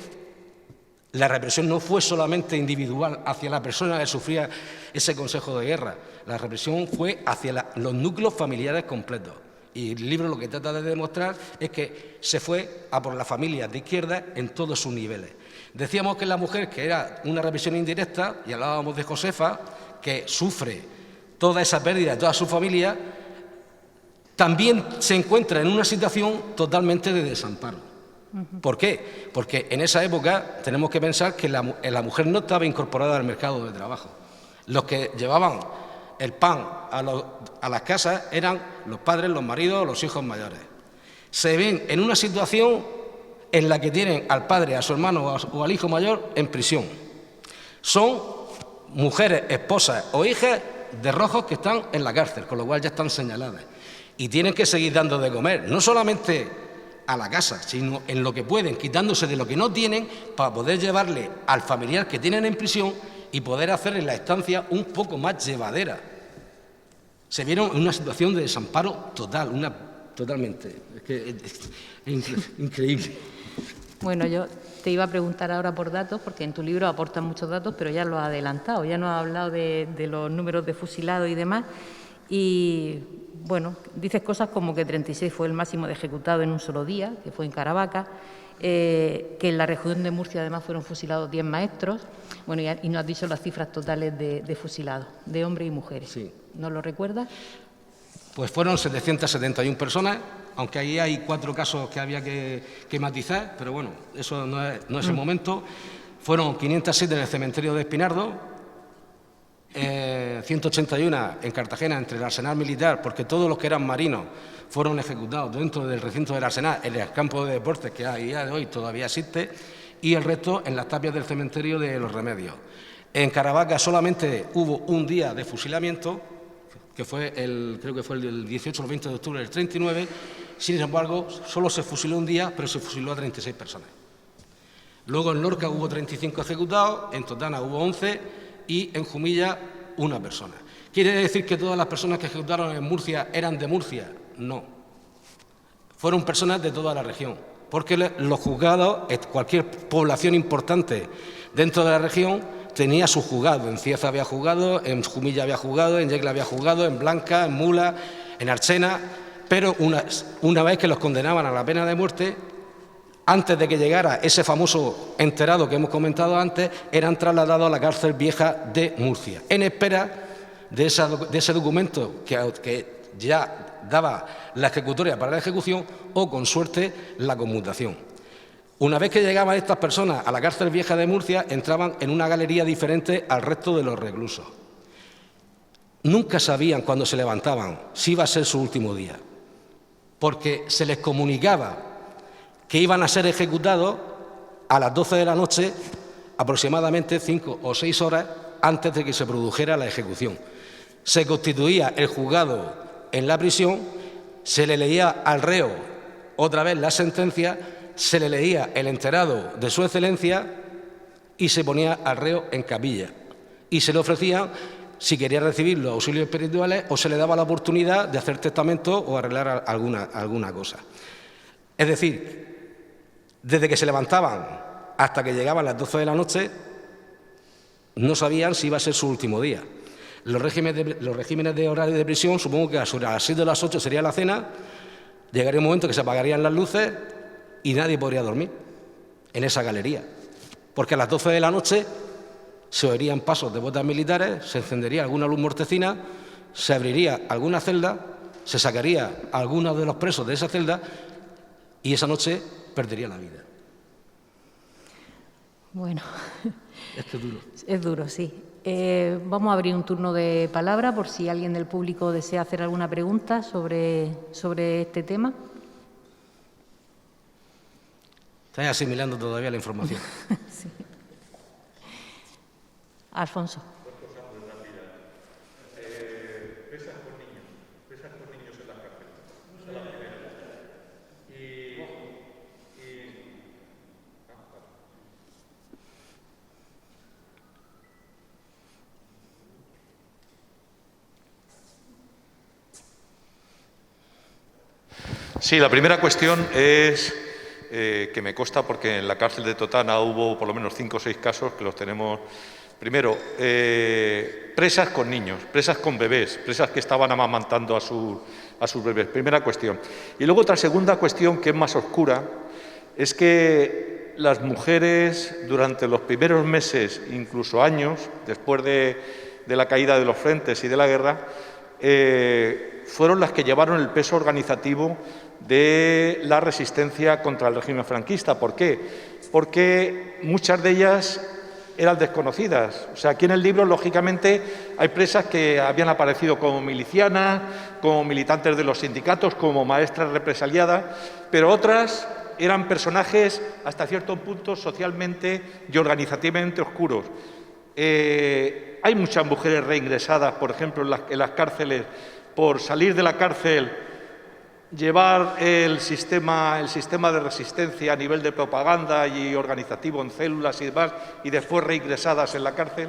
la represión no fue solamente individual hacia la persona que sufría ese consejo de guerra, la represión fue hacia los núcleos familiares completos. Y el libro lo que trata de demostrar es que se fue a por las familias de izquierda en todos sus niveles. Decíamos que la mujer, que era una represión indirecta, y hablábamos de Josefa, que sufre toda esa pérdida de toda su familia, también se encuentra en una situación totalmente de desamparo. ¿Por qué? Porque en esa época tenemos que pensar que la mujer no estaba incorporada al mercado de trabajo. Los que llevaban el pan a las casas eran los padres, los maridos, los hijos mayores. Se ven en una situación en la que tienen al padre, a su hermano o al hijo mayor en prisión. Son mujeres, esposas o hijas de rojos que están en la cárcel, con lo cual ya están señaladas. Y tienen que seguir dando de comer, no solamente a la casa, sino en lo que pueden, quitándose de lo que no tienen para poder llevarle al familiar que tienen en prisión y poder hacerle la estancia un poco más llevadera. Se vieron en una situación de desamparo total, totalmente. Es que es increíble. Bueno, yo te iba a preguntar ahora por datos, porque en tu libro aportan muchos datos, pero ya lo has adelantado, ya nos has hablado de los números de fusilados y demás. Y, bueno, dices cosas como que 36 fue el máximo de ejecutado en un solo día, que fue en Caravaca, que en la región de Murcia además fueron fusilados 10 maestros, bueno, y nos has dicho las cifras totales de fusilados, de hombres y mujeres. Sí. ¿No lo recuerdas? Pues fueron 771 personas, aunque ahí hay 4 casos que había que matizar, pero bueno, eso no es el momento. Fueron 507 en el cementerio de Espinardo, 181 en Cartagena entre el arsenal militar, porque todos los que eran marinos fueron ejecutados dentro del recinto del arsenal, en el campo de deportes que a día de hoy todavía existe, y el resto en las tapias del cementerio de Los Remedios. En Caravaca solamente hubo un día de fusilamiento, que fue creo que fue el 18 o el 20 de octubre del 39, sin embargo, solo se fusiló un día, pero se fusiló a 36 personas. Luego en Lorca hubo 35 ejecutados, en Totana hubo 11 y en Jumilla una persona. ¿Quiere decir que todas las personas que ejecutaron en Murcia eran de Murcia? No. Fueron personas de toda la región, porque los juzgados, cualquier población importante dentro de la región, tenía su juzgado. En Cieza había juzgado, en Jumilla había juzgado, en Yecla había juzgado, en Blanca, en Mula, en Archena, pero una vez que los condenaban a la pena de muerte, antes de que llegara ese famoso enterado que hemos comentado antes, eran trasladados a la cárcel vieja de Murcia, en espera de ese documento que ya daba la ejecutoria para la ejecución o, con suerte, la conmutación. Una vez que llegaban estas personas a la cárcel vieja de Murcia, entraban en una galería diferente al resto de los reclusos. Nunca sabían cuando se levantaban si iba a ser su último día, porque se les comunicaba que iban a ser ejecutados a las 12 de la noche, aproximadamente 5 o 6 horas antes de que se produjera la ejecución. Se constituía el juzgado en la prisión, se le leía al reo otra vez la sentencia, se le leía el enterado de su excelencia y se ponía al reo en capilla. Y se le ofrecía, si quería recibir los auxilios espirituales, o se le daba la oportunidad de hacer testamento o arreglar alguna cosa. Es decir, desde que se levantaban hasta que llegaban las 12 de la noche, no sabían si iba a ser su último día. Los regímenes de horario de prisión, supongo que sobre las 7 o las 8 sería la cena, llegaría un momento que se apagarían las luces y nadie podría dormir en esa galería, porque a las 12 de la noche se oirían pasos de botas militares, se encendería alguna luz mortecina, se abriría alguna celda, se sacaría a algunos de los presos de esa celda y esa noche perdería la vida. Bueno, es que es duro. Es duro, sí. Vamos a abrir un turno de palabra por si alguien del público desea hacer alguna pregunta sobre este tema. Estáis asimilando todavía la información. Sí. Alfonso. Pesas por niños en la cárcel. Esa es la primera. Y Sí, la primera cuestión es que me consta, porque en la cárcel de Totana hubo por lo menos 5 o 6 casos que los tenemos. Primero, presas con niños, presas con bebés, presas que estaban amamantando a sus bebés. Primera cuestión. Y luego otra segunda cuestión, que es más oscura, es que las mujeres durante los primeros meses, incluso años, después de la caída de los frentes y de la guerra, fueron las que llevaron el peso organizativo de la resistencia contra el régimen franquista. ¿Por qué? Porque muchas de ellas eran desconocidas. O sea, aquí en el libro, lógicamente, hay presas que habían aparecido como milicianas, como militantes de los sindicatos, como maestras represaliadas, pero otras eran personajes hasta cierto punto socialmente y organizativamente oscuros. Hay muchas mujeres reingresadas, por ejemplo, en las cárceles, por salir de la cárcel, llevar el sistema de resistencia a nivel de propaganda y organizativo en células y demás, y después reingresadas en la cárcel.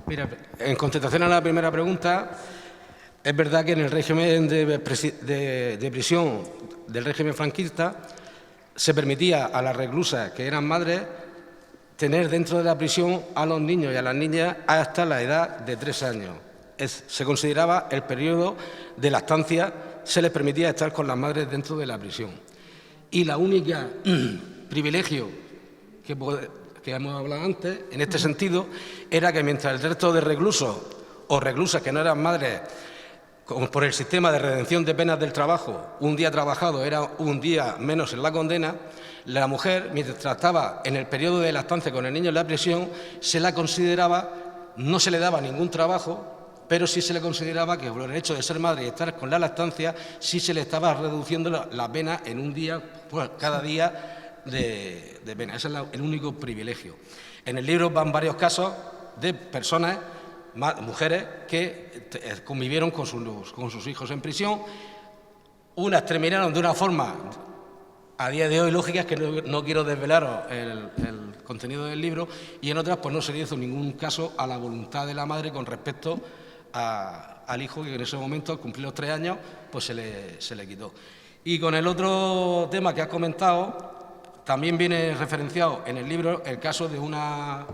Mira, en contestación a la primera pregunta, es verdad que en el régimen de prisión del régimen franquista se permitía a las reclusas que eran madres tener dentro de la prisión a los niños y a las niñas hasta la edad de 3 años. Se consideraba el periodo de lactancia, se les permitía estar con las madres dentro de la prisión. Y la única privilegio que hemos hablado antes, en este sentido, era que mientras el resto de reclusos o reclusas que no eran madres, por el sistema de redención de penas del trabajo, un día trabajado era un día menos en la condena, la mujer, mientras estaba en el periodo de lactancia con el niño en la prisión, se la consideraba, no se le daba ningún trabajo, pero sí se le consideraba que por el hecho de ser madre y estar con la lactancia, sí se le estaba reduciendo la pena en un día, pues, cada día de pena. Ese es el único privilegio. En el libro van varios casos de personas, mujeres, que convivieron con sus hijos en prisión. Unas terminaron de una forma, a día de hoy, lógica, que no quiero desvelaros el contenido del libro, y en otras pues no se le hizo ningún caso a la voluntad de la madre con respecto al hijo, que en ese momento, al cumplir los 3 años, pues se le quitó. Y con el otro tema que has comentado, también viene referenciado en el libro el caso de una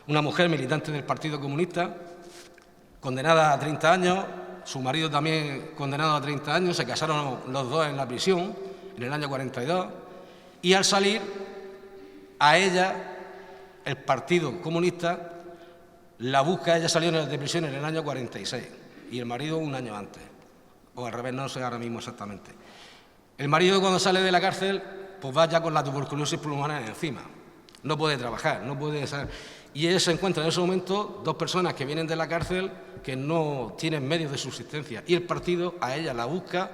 mujer militante del Partido Comunista, condenada a 30 años, su marido también condenado a 30 años, se casaron los dos en la prisión en el año 42, y al salir, a ella, el Partido Comunista la busca. Ella salió de prisión en el año 46 y el marido un año antes, o al revés, no sé ahora mismo exactamente. El marido, cuando sale de la cárcel, pues va ya con la tuberculosis pulmonar encima, no puede trabajar, no puede salir. Y ella se encuentra en ese momento 2 personas que vienen de la cárcel que no tienen medios de subsistencia, y el partido a ella la busca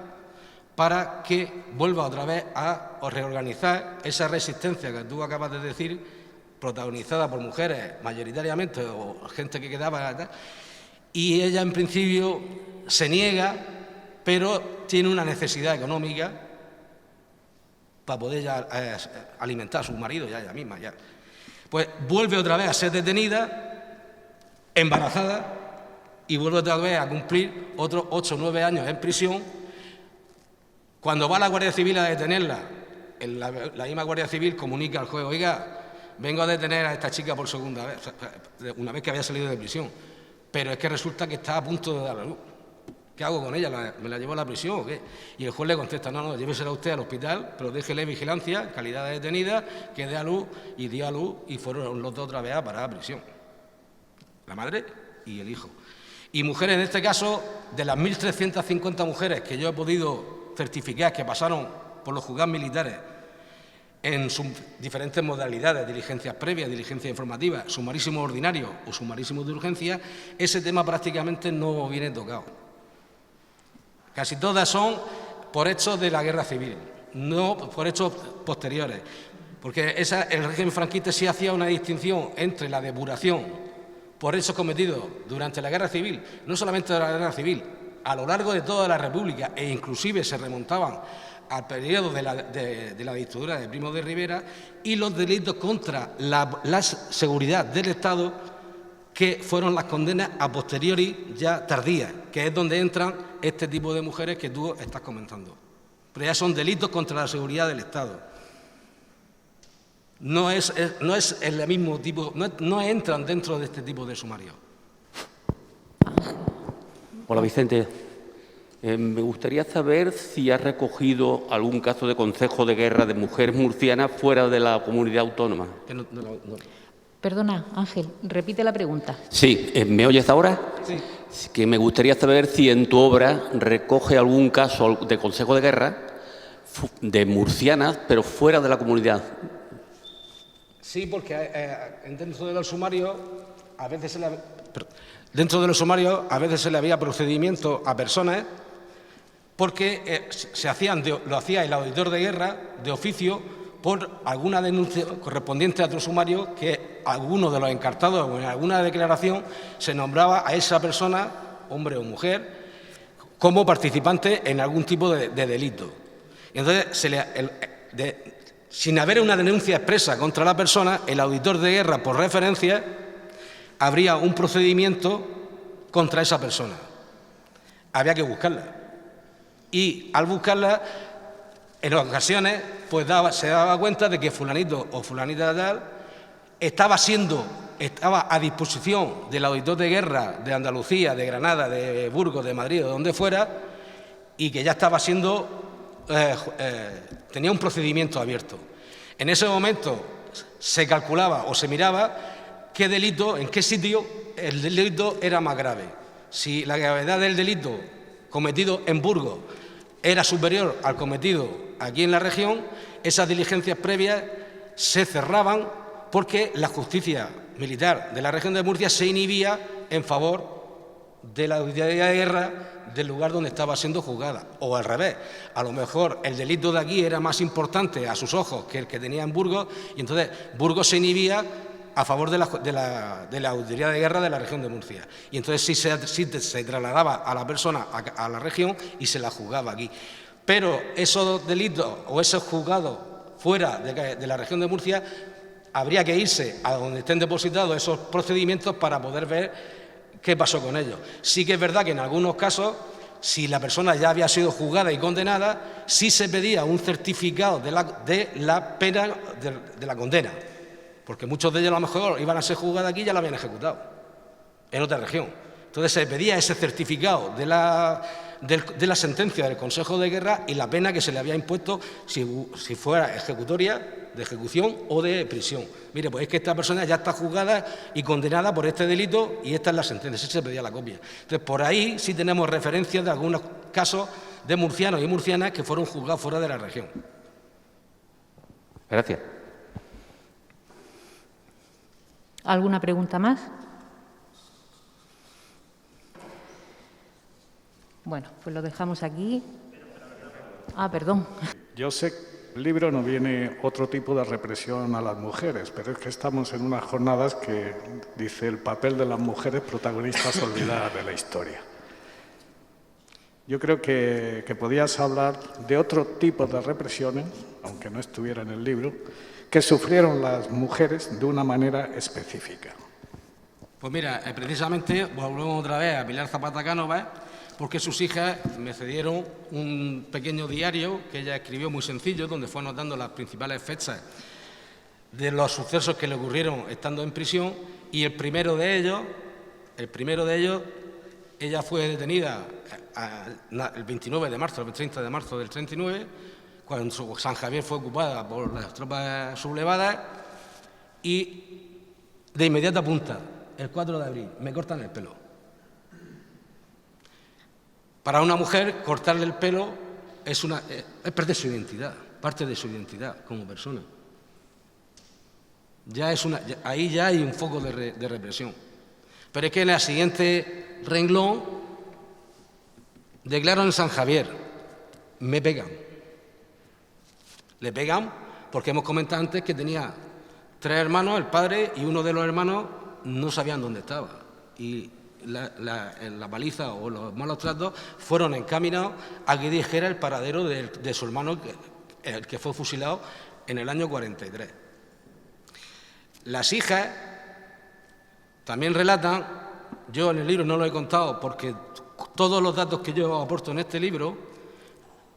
para que vuelva otra vez a reorganizar esa resistencia que tú acabas de decir, protagonizada por mujeres mayoritariamente o gente que quedaba, y ella en principio se niega, pero tiene una necesidad económica para poder ya alimentar a su marido, ya ella misma. Ya. Pues vuelve otra vez a ser detenida, embarazada, y vuelve otra vez a cumplir otros 8 o 9 años en prisión. Cuando va la Guardia Civil a detenerla, la misma Guardia Civil comunica al juez: oiga, vengo a detener a esta chica por segunda vez, una vez que había salido de prisión, pero es que resulta que está a punto de dar a luz. ¿Qué hago con ella? ¿Me la llevo a la prisión o qué? Y el juez le contesta: no, llévesela usted al hospital, pero déjele vigilancia, calidad de detenida, que dé a luz, y dio a luz, y fueron los 2 otra vez a parar a prisión. La madre y el hijo. Y mujeres, en este caso, de las 1.350 mujeres que yo he podido certificar que pasaron por los juzgados militares en sus diferentes modalidades, diligencias previas, diligencias informativas, sumarísimo ordinario o sumarísimo de urgencia, ese tema prácticamente no viene tocado. Casi todas son por hechos de la guerra civil, no por hechos posteriores, porque el régimen franquista sí hacía una distinción entre la depuración por hechos cometidos durante la guerra civil, no solamente de la guerra civil, a lo largo de toda la República, e inclusive se remontaban al periodo de la dictadura de Primo de Rivera, y los delitos contra la seguridad del Estado, que fueron las condenas a posteriori ya tardías, que es donde entran este tipo de mujeres que tú estás comentando. pero ya son delitos contra la seguridad del Estado. No es el mismo tipo, no entran dentro de este tipo de sumario. Hola, Vicente. Me gustaría saber si has recogido algún caso de consejo de guerra de mujeres murcianas fuera de la comunidad autónoma. Perdona, Ángel, repite la pregunta. Sí, ¿me oyes ahora? Sí. Que me gustaría saber si en tu obra recoge algún caso de consejo de guerra de murcianas, pero fuera de la comunidad. Sí, porque dentro de los sumarios a veces se le había procedimiento a personas porque lo hacía el auditor de guerra de oficio por alguna denuncia correspondiente a otro sumario que alguno de los encartados o en alguna declaración se nombraba a esa persona, hombre o mujer, como participante en algún tipo de delito. Y entonces, sin haber una denuncia expresa contra la persona, el auditor de guerra, por referencia, habría un procedimiento contra esa persona. Había que buscarla. Y al buscarla, en ocasiones, pues se daba cuenta de que fulanito o fulanita tal estaba a disposición del auditor de guerra de Andalucía, de Granada, de Burgos, de Madrid, o de donde fuera, y que ya estaba tenía un procedimiento abierto. En ese momento se calculaba o se miraba qué delito, en qué sitio el delito era más grave. Si la gravedad del delito cometido en Burgos era superior al cometido aquí en la región, esas diligencias previas se cerraban porque la justicia militar de la región de Murcia se inhibía en favor de la auditoría de guerra del lugar donde estaba siendo juzgada. O al revés, a lo mejor el delito de aquí era más importante a sus ojos que el que tenía en Burgos, y entonces Burgos se inhibía a favor de la auditoría de guerra de la región de Murcia. Y entonces sí se trasladaba a la persona a la región y se la juzgaba aquí. Pero esos delitos o esos juzgados fuera de la región de Murcia, habría que irse a donde estén depositados esos procedimientos para poder ver qué pasó con ellos. Sí que es verdad que en algunos casos, si la persona ya había sido juzgada y condenada, sí se pedía un certificado de la pena de la condena, porque muchos de ellos a lo mejor iban a ser juzgados aquí y ya la habían ejecutado en otra región. Entonces se pedía ese certificado de la sentencia del Consejo de Guerra y la pena que se le había impuesto, si fuera ejecutoria, de ejecución o de prisión. Mire, pues es que esta persona ya está juzgada y condenada por este delito y esta es la sentencia, sí se pedía la copia. Entonces, por ahí sí tenemos referencias de algunos casos de murcianos y murcianas que fueron juzgados fuera de la región. Gracias. ¿Alguna pregunta más? Bueno, pues lo dejamos aquí. Perdón. Yo sé que en el libro no viene otro tipo de represión a las mujeres, pero es que estamos en unas jornadas que dice el papel de las mujeres protagonistas olvidadas de la historia. Yo creo que podías hablar de otro tipo de represiones, aunque no estuviera en el libro, que sufrieron las mujeres de una manera específica. Pues mira, precisamente volvemos otra vez a Pilar Zapata Cánovas, porque sus hijas me cedieron un pequeño diario que ella escribió muy sencillo, donde fue anotando las principales fechas de los sucesos que le ocurrieron estando en prisión, y el primero de ellos, ella fue detenida el 29 de marzo, el 30 de marzo del 39, cuando San Javier fue ocupada por las tropas sublevadas, y de inmediata punta, el 4 de abril, me cortan el pelo. Para una mujer, cortarle el pelo es perder su identidad, parte de su identidad como persona. Ahí ya hay un foco de represión. Pero es que en el siguiente renglón declaro en San Javier, me pegan. Le pegan porque hemos comentado antes que tenía 3 hermanos, el padre y uno de los hermanos no sabían dónde estaba. Y la paliza o los malos tratos fueron encaminados a que dijera el paradero de su hermano, el que fue fusilado en el año 43. Las hijas también relatan, yo en el libro no lo he contado porque todos los datos que yo aporto en este libro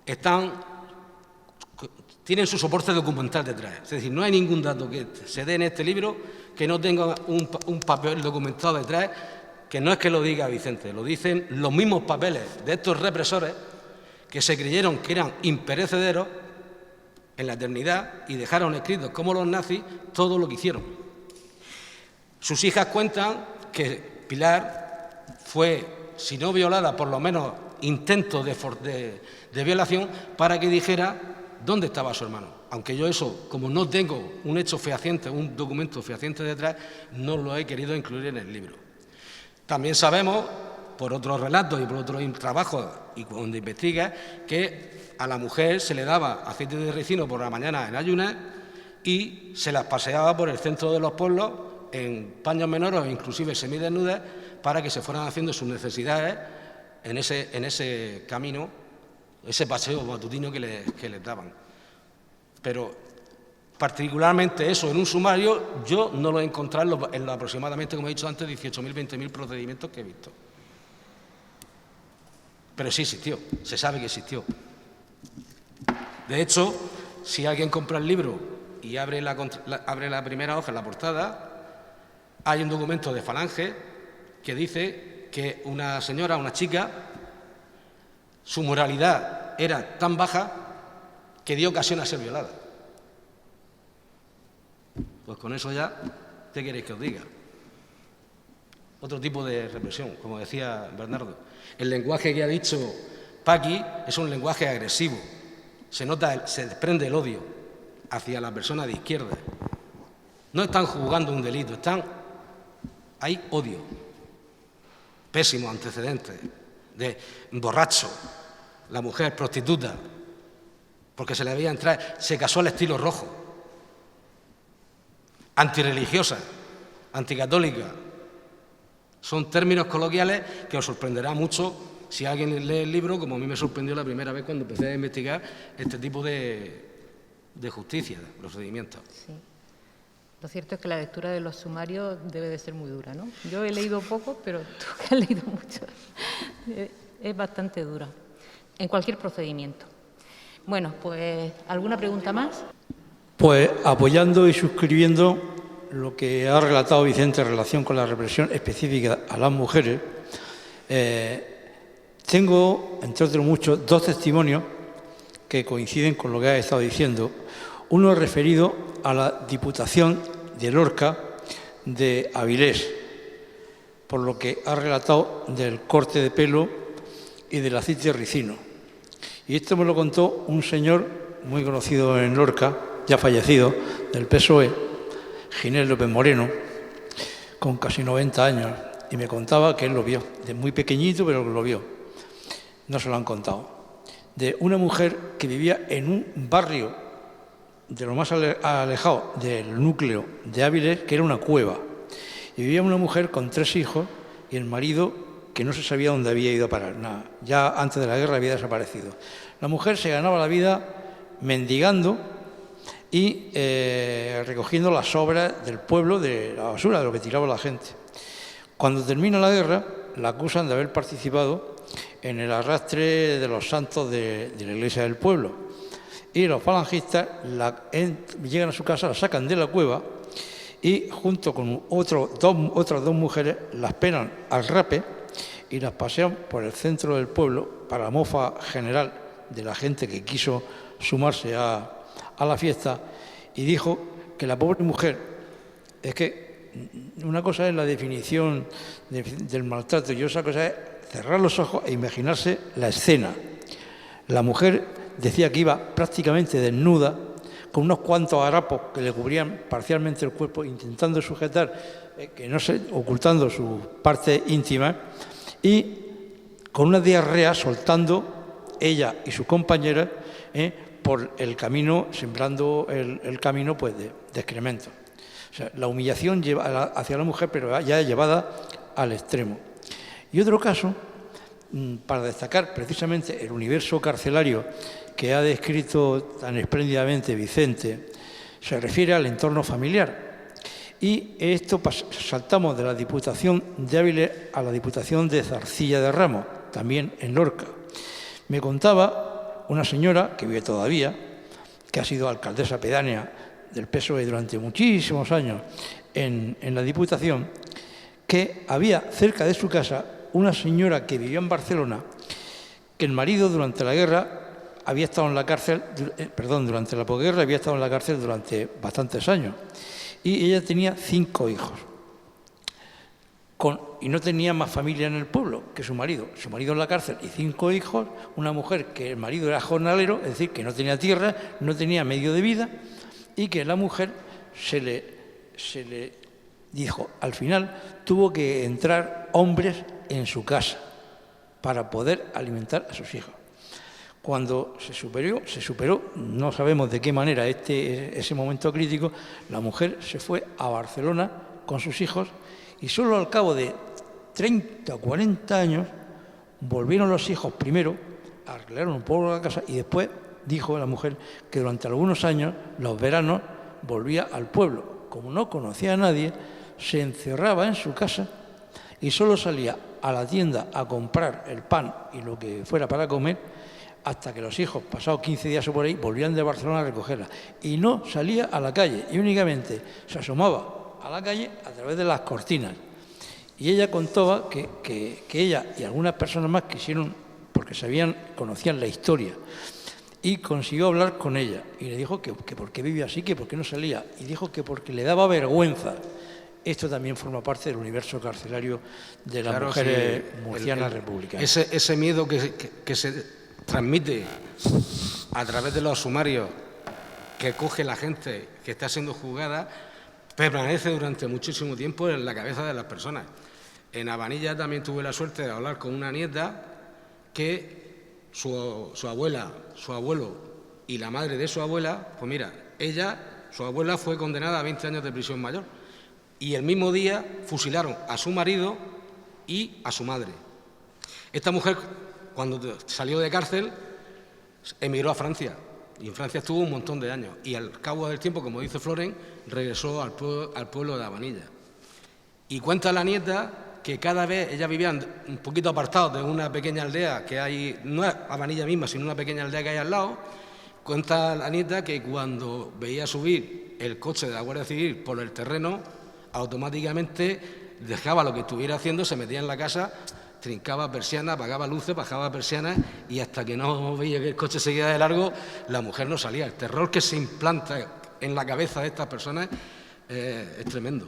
están tienen su soporte documental detrás. Es decir, no hay ningún dato que se dé en este libro que no tenga un papel documentado detrás, que no es que lo diga Vicente, lo dicen los mismos papeles de estos represores que se creyeron que eran imperecederos en la eternidad y dejaron escritos como los nazis todo lo que hicieron. Sus hijas cuentan que Pilar fue, si no violada, por lo menos intento de violación para que dijera dónde estaba su hermano. Aunque yo eso, como no tengo un hecho fehaciente, un documento fehaciente detrás, no lo he querido incluir en el libro. También sabemos, por otros relatos y por otros trabajos, y cuando investiga, que a la mujer se le daba aceite de ricino por la mañana en ayunas y se las paseaba por el centro de los pueblos en paños menores o inclusive semidesnudas para que se fueran haciendo sus necesidades en ese camino, ese paseo matutino que les daban. Pero particularmente eso en un sumario yo no lo he encontrado en los aproximadamente, como he dicho antes, 18.000, 20.000 procedimientos que he visto. Pero sí existió, se sabe que existió. De hecho, si alguien compra el libro y abre la primera hoja en la portada, hay un documento de Falange que dice que una señora, una chica, su moralidad era tan baja que dio ocasión a ser violada. Pues con eso ya, ¿qué queréis que os diga? Otro tipo de represión, como decía Bernardo. El lenguaje que ha dicho Paqui es un lenguaje agresivo. Se nota, se desprende el odio hacia la persona de izquierda. No están juzgando un delito, hay odio. Pésimos antecedentes de borracho, la mujer prostituta, porque se le veía entrar, se casó al estilo rojo, antirreligiosa, anticatólica. Son términos coloquiales que os sorprenderá mucho si alguien lee el libro, como a mí me sorprendió la primera vez cuando empecé a investigar este tipo de justicia, de procedimientos. Sí. Lo cierto es que la lectura de los sumarios debe de ser muy dura, ¿no? Yo he leído poco, pero tú que has leído mucho, es bastante dura, en cualquier procedimiento. Bueno, pues, ¿alguna pregunta más? Pues apoyando y suscribiendo lo que ha relatado Vicente en relación con la represión específica a las mujeres, tengo, entre otros muchos, dos testimonios que coinciden con lo que ha estado diciendo. Uno referido a la Diputación de Lorca de Avilés, por lo que ha relatado del corte de pelo y del aceite de ricino. Y esto me lo contó un señor muy conocido en Lorca, ya fallecido, del PSOE, Ginés López Moreno, con casi 90 años, y me contaba que él lo vio, de muy pequeñito, pero que lo vio. No se lo han contado. De una mujer que vivía en un barrio de lo más alejado del núcleo de Áviles, que era una cueva. Y vivía una mujer con 3 hijos y el marido que no se sabía dónde había ido a parar. Nada, ya antes de la guerra había desaparecido. La mujer se ganaba la vida mendigando y recogiendo las sobras del pueblo, de la basura, de lo que tiraba la gente. Cuando termina la guerra, la acusan de haber participado en el arrastre de los santos de la iglesia del pueblo. Y los falangistas llegan a su casa, la sacan de la cueva y junto con otras dos mujeres las penan al rape y las pasean por el centro del pueblo para la mofa general de la gente que quiso sumarse a la fiesta, y dijo que la pobre mujer, es que una cosa es la definición del maltrato y otra cosa es cerrar los ojos e imaginarse la escena. La mujer decía que iba prácticamente desnuda, con unos cuantos harapos que le cubrían parcialmente el cuerpo, intentando sujetar, ocultando su parte íntima, y con una diarrea soltando ella y sus compañeras por el camino, sembrando el camino pues, de excremento. O sea, la humillación hacia la mujer, pero ya llevada al extremo. Y otro caso, para destacar precisamente el universo carcelario que ha descrito tan espléndidamente Vicente, se refiere al entorno familiar. Y esto saltamos de la Diputación de Áviles a la Diputación de Zarcilla de Ramos, también en Lorca. Me contaba una señora, que vive todavía, que ha sido alcaldesa pedánea del PSOE durante muchísimos años en la Diputación, que había cerca de su casa una señora que vivía en Barcelona, que el marido durante la guerra había estado en la cárcel, durante la posguerra había estado en la cárcel durante bastantes años, y ella tenía 5 hijos. Y no tenía más familia en el pueblo que su marido. Su marido en la cárcel y 5 hijos, una mujer que el marido era jornalero, es decir, que no tenía tierra, no tenía medio de vida, y que la mujer se le dijo, al final tuvo que entrar hombres en su casa para poder alimentar a sus hijos. Cuando se superó, no sabemos de qué manera ese momento crítico, la mujer se fue a Barcelona con sus hijos y solo al cabo de 30 o 40 años volvieron los hijos primero, arreglaron un poco la casa y después dijo la mujer que durante algunos años, los veranos, volvía al pueblo. Como no conocía a nadie, se encerraba en su casa y solo salía a la tienda a comprar el pan y lo que fuera para comer, hasta que los hijos, pasados 15 días o por ahí, volvían de Barcelona a recogerla. Y no salía a la calle y únicamente se asomaba a la calle a través de las cortinas. Y ella contaba que ella y algunas personas más quisieron, porque conocían la historia, y consiguió hablar con ella. Y le dijo que por qué vivía así, que por qué no salía. Y dijo que porque le daba vergüenza. Esto también forma parte del universo carcelario de las mujeres murcianas republicanas. Ese miedo que se transmite a través de los sumarios que coge la gente que está siendo juzgada, permanece durante muchísimo tiempo en la cabeza de las personas. En Habanilla también tuve la suerte de hablar con una nieta que su abuela, su abuelo y la madre de su abuela, pues mira, su abuela fue condenada a 20 años de prisión mayor y el mismo día fusilaron a su marido y a su madre. Esta mujer, cuando salió de cárcel, emigró a Francia. Y en Francia estuvo un montón de años. Y al cabo del tiempo, como dice Floren, regresó al pueblo de Habanilla. Y cuenta la nieta que cada vez, ella vivía un poquito apartado de una pequeña aldea que hay, no es Habanilla misma, sino una pequeña aldea que hay al lado. Cuenta la nieta que cuando veía subir el coche de la Guardia Civil por el terreno, automáticamente dejaba lo que estuviera haciendo, se metía en la casa, trincaba persianas, apagaba luces, bajaba persianas y hasta que no veía que el coche seguía de largo, la mujer no salía. El terror que se implanta en la cabeza de estas personas es tremendo.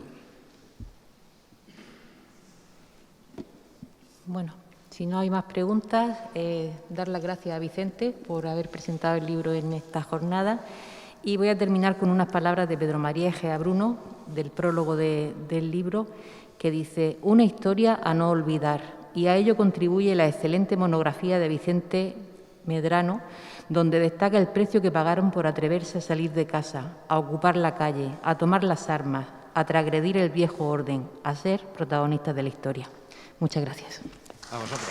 Bueno, si no hay más preguntas, dar las gracias a Vicente por haber presentado el libro en esta jornada y voy a terminar con unas palabras de Pedro María Egea Bruno, del prólogo del libro, que dice: una historia a no olvidar. Y a ello contribuye la excelente monografía de Vicente Medrano, donde destaca el precio que pagaron por atreverse a salir de casa, a ocupar la calle, a tomar las armas, a transgredir el viejo orden, a ser protagonistas de la historia. Muchas gracias. A vosotros.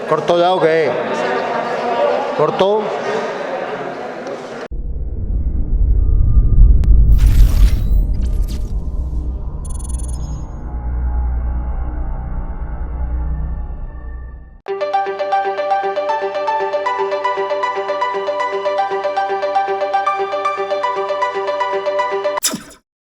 ¿Corto ya o qué? ¿Corto?